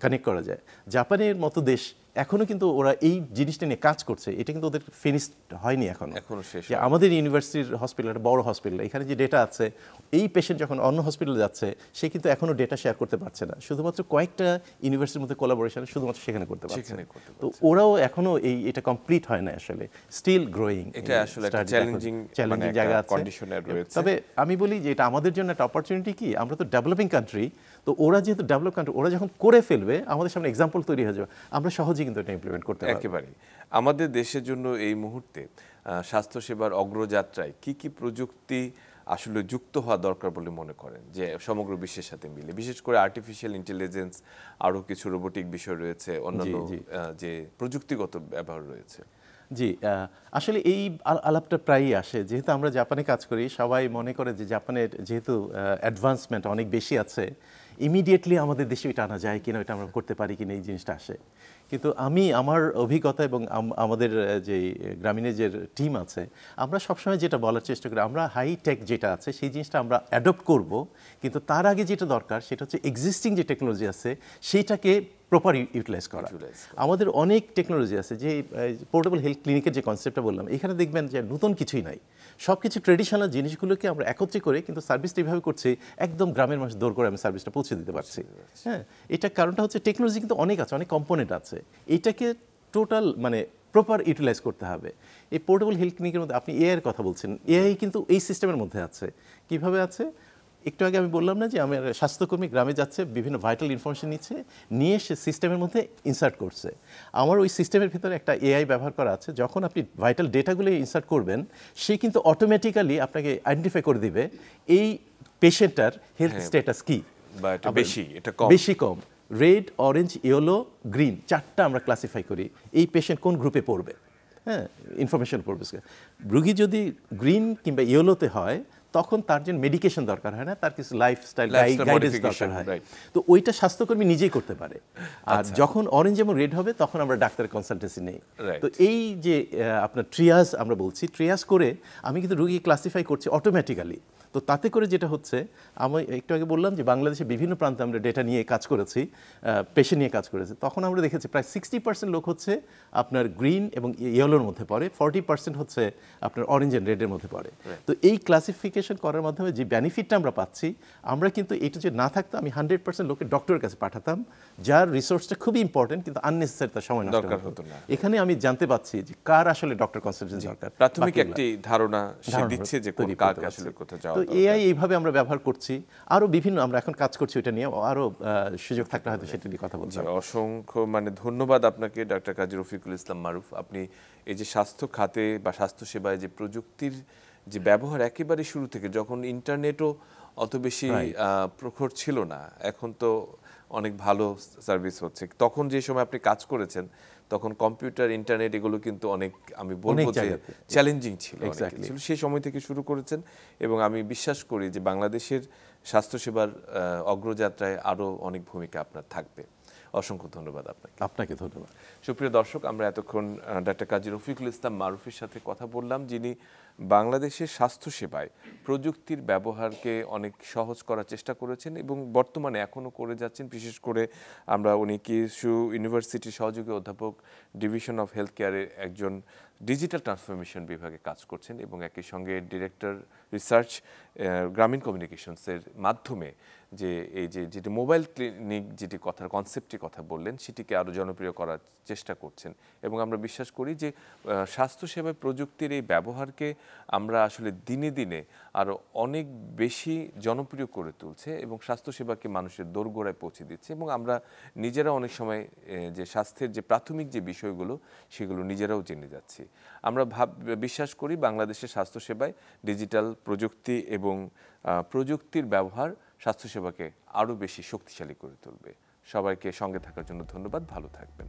কানেক্ট করা যায়, জাপানের মতো দেশ এখনও কিন্তু ওরা এই জিনিসটা নিয়ে কাজ করছে। এটা কিন্তু ওদের ফিনিশড হয়নি এখনো শেষ। যে আমাদের ইউনিভার্সিটির হসপিটাল, একটা বড় হসপিটাল, এখানে যে ডেটা আছে, এই পেশেন্ট যখন অন্য হসপিটালে যাচ্ছে সে কিন্তু এখনও ডেটা শেয়ার করতে পারছে না, শুধুমাত্র কয়েকটা ইউনিভার্সিটির মধ্যে কোলাবোরেশন শুধুমাত্র সেখানে করতে পারছে। তো ওরাও এখনো এটা কমপ্লিট হয় না আসলে, স্টিল গ্রোয়িং। এটা আসলে একটা চ্যালেঞ্জিং জায়গা আছে। তবে আমি বলি যে এটা আমাদের জন্য একটা অপরচুনিটি। কি, আমরা তো ডেভেলপিং কান্ট্রি, তো ওরা যেহেতু ডেভেলপ কান্ট্রি, ওরা যখন করে ফেলবে আমাদের সামনে এক্সাম্পল তৈরি হয়ে যাবে, আমরা সহজেই কিন্তু এটা ইমপ্লিমেন্ট করতে পারব। একেবারেই। আমাদের দেশের জন্য এই মুহূর্তে স্বাস্থ্যসেবার অগ্রযাত্রায় কি কি প্রযুক্তি আসলে যুক্ত হওয়া দরকার বলে মনে করেন, যে সমগ্র বিশ্বের সাথে মিলে? বিশেষ করে আর্টিফিশিয়াল ইন্টেলিজেন্স, আরও কিছু রোবোটিক বিষয় রয়েছে, অন্যান্য যে প্রযুক্তিগত ব্যবহার রয়েছে। জি, আসলে এই আলাপটা প্রায়ই আসে। যেহেতু আমরা জাপানে কাজ করি, সবাই মনে করে যে জাপানের যেহেতু অ্যাডভান্সমেন্ট অনেক বেশি আছে, ইমিডিয়েটলি আমাদের দেশে এটা আনা যায় কিনা, এটা আমরা করতে পারি কিনা, এই জিনিসটা আসে। কিন্তু আমি আমার অভিজ্ঞতা এবং আমাদের যে গ্রামীণের যে টিম আছে, আমরা সবসময় যেটা বলার চেষ্টা করি, আমরা হাই টেক যেটা আছে সেই জিনিসটা আমরা অ্যাডপ্ট করব, কিন্তু তার আগে যেটা দরকার সেটা হচ্ছে এক্সিস্টিং যে টেকনোলজি আছে সেইটাকে প্রপার ইউটিলাইজ করা। আমাদের অনেক টেকনোলজি আছে, যে পোর্টেবল হেলথ ক্লিনিকের যে কনসেপ্টটা বললাম, এখানে দেখবেন যে নতুন কিছুই নাই, সব কিছু ট্রেডিশনাল জিনিসগুলোকে আমরা একত্রে করে কিন্তু সার্ভিসটা এইভাবে করছি, একদম গ্রামের মানুষ দৌড় করে আমি সার্ভিসটা পৌঁছে দিতে পারছি। হ্যাঁ, এটা কারণটা হচ্ছে টেকনোলজি কিন্তু অনেক আছে, অনেক কম্পোনেন্ট আছে, এটাকে টোটাল মানে প্রপার ইউটিলাইজ করতে হবে। এই পোর্টেবল হেলথ ক্লিনিকের মধ্যে আপনি এআইয়ের কথা বলছেন, এআই কিন্তু এই সিস্টেমের মধ্যে আছে। কিভাবে আছে? একটু আগে আমি বললাম না যে আমার স্বাস্থ্যকর্মী গ্রামে যাচ্ছে, বিভিন্ন ভাইটাল ইনফরমেশন নিয়ে সে সিস্টেমের মধ্যে ইনসার্ট করছে। আমার ওই সিস্টেমের ভিতরে একটা এআই ব্যবহার করা আছে, যখন আপনি ভাইটাল ডেটাগুলো ইনসার্ট করবেন সে কিন্তু অটোমেটিক্যালি আপনাকে আইডেন্টিফাই করে দিবে এই পেশেন্টটার হেলথ স্ট্যাটাস কি, বেশি কম, রেড, অরেঞ্জ, ইয়েলো, গ্রিন, চারটা আমরা ক্লাসিফাই করি, এই পেশেন্ট কোন গ্রুপে পড়বে। হ্যাঁ, ইনফরমেশন পারপাসে। রুগী যদি গ্রিন কিংবা ইয়েলোতে হয় তখন তার জন্য মেডিকেশন দরকার হয় না, তার কিছু লাইফস্টাইল গাইডেন্স দরকার হয়। তো ওইটা স্বাস্থ্যকর্মী নিজেই করতে পারে। আর যখন অরেঞ্জ এবং রেড হবে তখন আমরা ডাক্তারের কনসালটেন্সি নেই। তো এই যে আপনার ট্রিয়াজ আমরা বলছি, ট্রিয়াজ করে আমি কিন্তু রুগী ক্লাসিফাই করছি অটোমেটিক্যালি। তো তাতে করে যেটা হচ্ছে, আমি একটু আগে বললাম যে বাংলাদেশে বিভিন্ন প্রান্তে আমরা ডেটা নিয়ে কাজ করেছি, পেশেন্ট নিয়ে কাজ করেছি, তখন আমরা দেখেছি প্রায় 60% লোক হচ্ছে আপনার গ্রিন এবং ইয়েলোর মধ্যে পড়ে, 40% হচ্ছে আপনার অরেঞ্জ অ্যান্ড রেডের মধ্যে পড়ে। তো এই ক্লাসিফিকেশন করার মাধ্যমে যে বেনিফিটটা আমরা পাচ্ছি, আমরা কিন্তু এটা যে না থাকতো আমি 100% লোকের ডক্টরের কাছে পাঠাতাম, যার রিসোর্সটা খুবই ইম্পর্টেন্ট কিন্তু আননেসেসারি তার সময় নষ্ট হতো না। এখানে আমি জানতে পাচ্ছি যে কার আসলে ডক্টর কনসালটেন্সি দরকার, প্রাথমিক একটি ধারণা সে দিচ্ছে যে কোন কাকে আসলে কোথায় যাওয়া। তো এআই এইভাবে আমরা ব্যবহার করছি, আরো বিভিন্ন আমরা এখন কাজ করছি ওটা নিয়ে, আরো সুযোগ থাকলে হয়তো সেটা নিয়ে কথা বলছি। অসংখ্য ধন্যবাদ আপনাকে ডাক্তার কাজী রফিকুল ইসলাম মারুফ। আপনি এই যে স্বাস্থ্য খাতে বা স্বাস্থ্য সেবায় যে প্রযুক্তির যে ব্যবহার একেবারে শুরু থেকে, যখন ইন্টারনেটও অত বেশি প্রখর ছিল না, এখন তো অনেক ভালো সার্ভিস হচ্ছে, তখন যে সময় আপনি কাজ করেছেন তখন কম্পিউটার ইন্টারনেট এগুলো কিন্তু অনেক, আমি বলবো যে চ্যালেঞ্জিং ছিল, সেই সময় থেকে শুরু করেছেন এবং আমি বিশ্বাস করি যে বাংলাদেশের স্বাস্থ্যসেবার অগ্রযাত্রায় আরও অনেক ভূমিকা আপনার থাকবে। অসংখ্য ধন্যবাদ আপনাকে। ধন্যবাদ। সুপ্রিয় দর্শক, আমরা এতক্ষণ ডাক্তার কাজী রফিকুল ইসলাম মারুফের সাথে কথা বললাম, যিনি বাংলাদেশের স্বাস্থ্যসেবায় প্রযুক্তির ব্যবহারকে অনেক সহজ করার চেষ্টা করেছেন এবং বর্তমানে এখনও করে যাচ্ছেন। বিশেষ করে আমরা উনি কিশু ইউনিভার্সিটির সহযোগী অধ্যাপক, ডিভিশন অফ হেলথ কেয়ারের একজন ডিজিটাল ট্রান্সফরমেশন বিভাগে কাজ করছেন এবং একই সঙ্গে ডিরেক্টর রিসার্চ গ্রামীণ কমিউনিকেশনসের মাধ্যমে যে এই যেটি মোবাইল ক্লিনিক যেটি কনসেপ্টটি কথা বললেন, সেটিকে আরও জনপ্রিয় করার চেষ্টা করছেন। এবং আমরা বিশ্বাস করি যে স্বাস্থ্যসেবায় প্রযুক্তির এই ব্যবহারকে আমরা আসলে দিনে দিনে আরও অনেক বেশি জনপ্রিয় করে তুলছে এবং স্বাস্থ্যসেবাকে মানুষের দোরগোড়ায় পৌঁছে দিচ্ছে। এবং আমরা নিজেরা অনেক সময় যে স্বাস্থ্যের যে প্রাথমিক যে বিষয়গুলো, সেগুলো নিজেরাও জেনে যাচ্ছি। আমরা বিশ্বাস করি বাংলাদেশের স্বাস্থ্যসেবায় ডিজিটাল প্রযুক্তি এবং প্রযুক্তির ব্যবহার স্বাস্থ্যসেবাকে আরও বেশি শক্তিশালী করে তুলবে। সবাইকে সঙ্গে থাকার জন্য ধন্যবাদ। ভালো থাকবেন।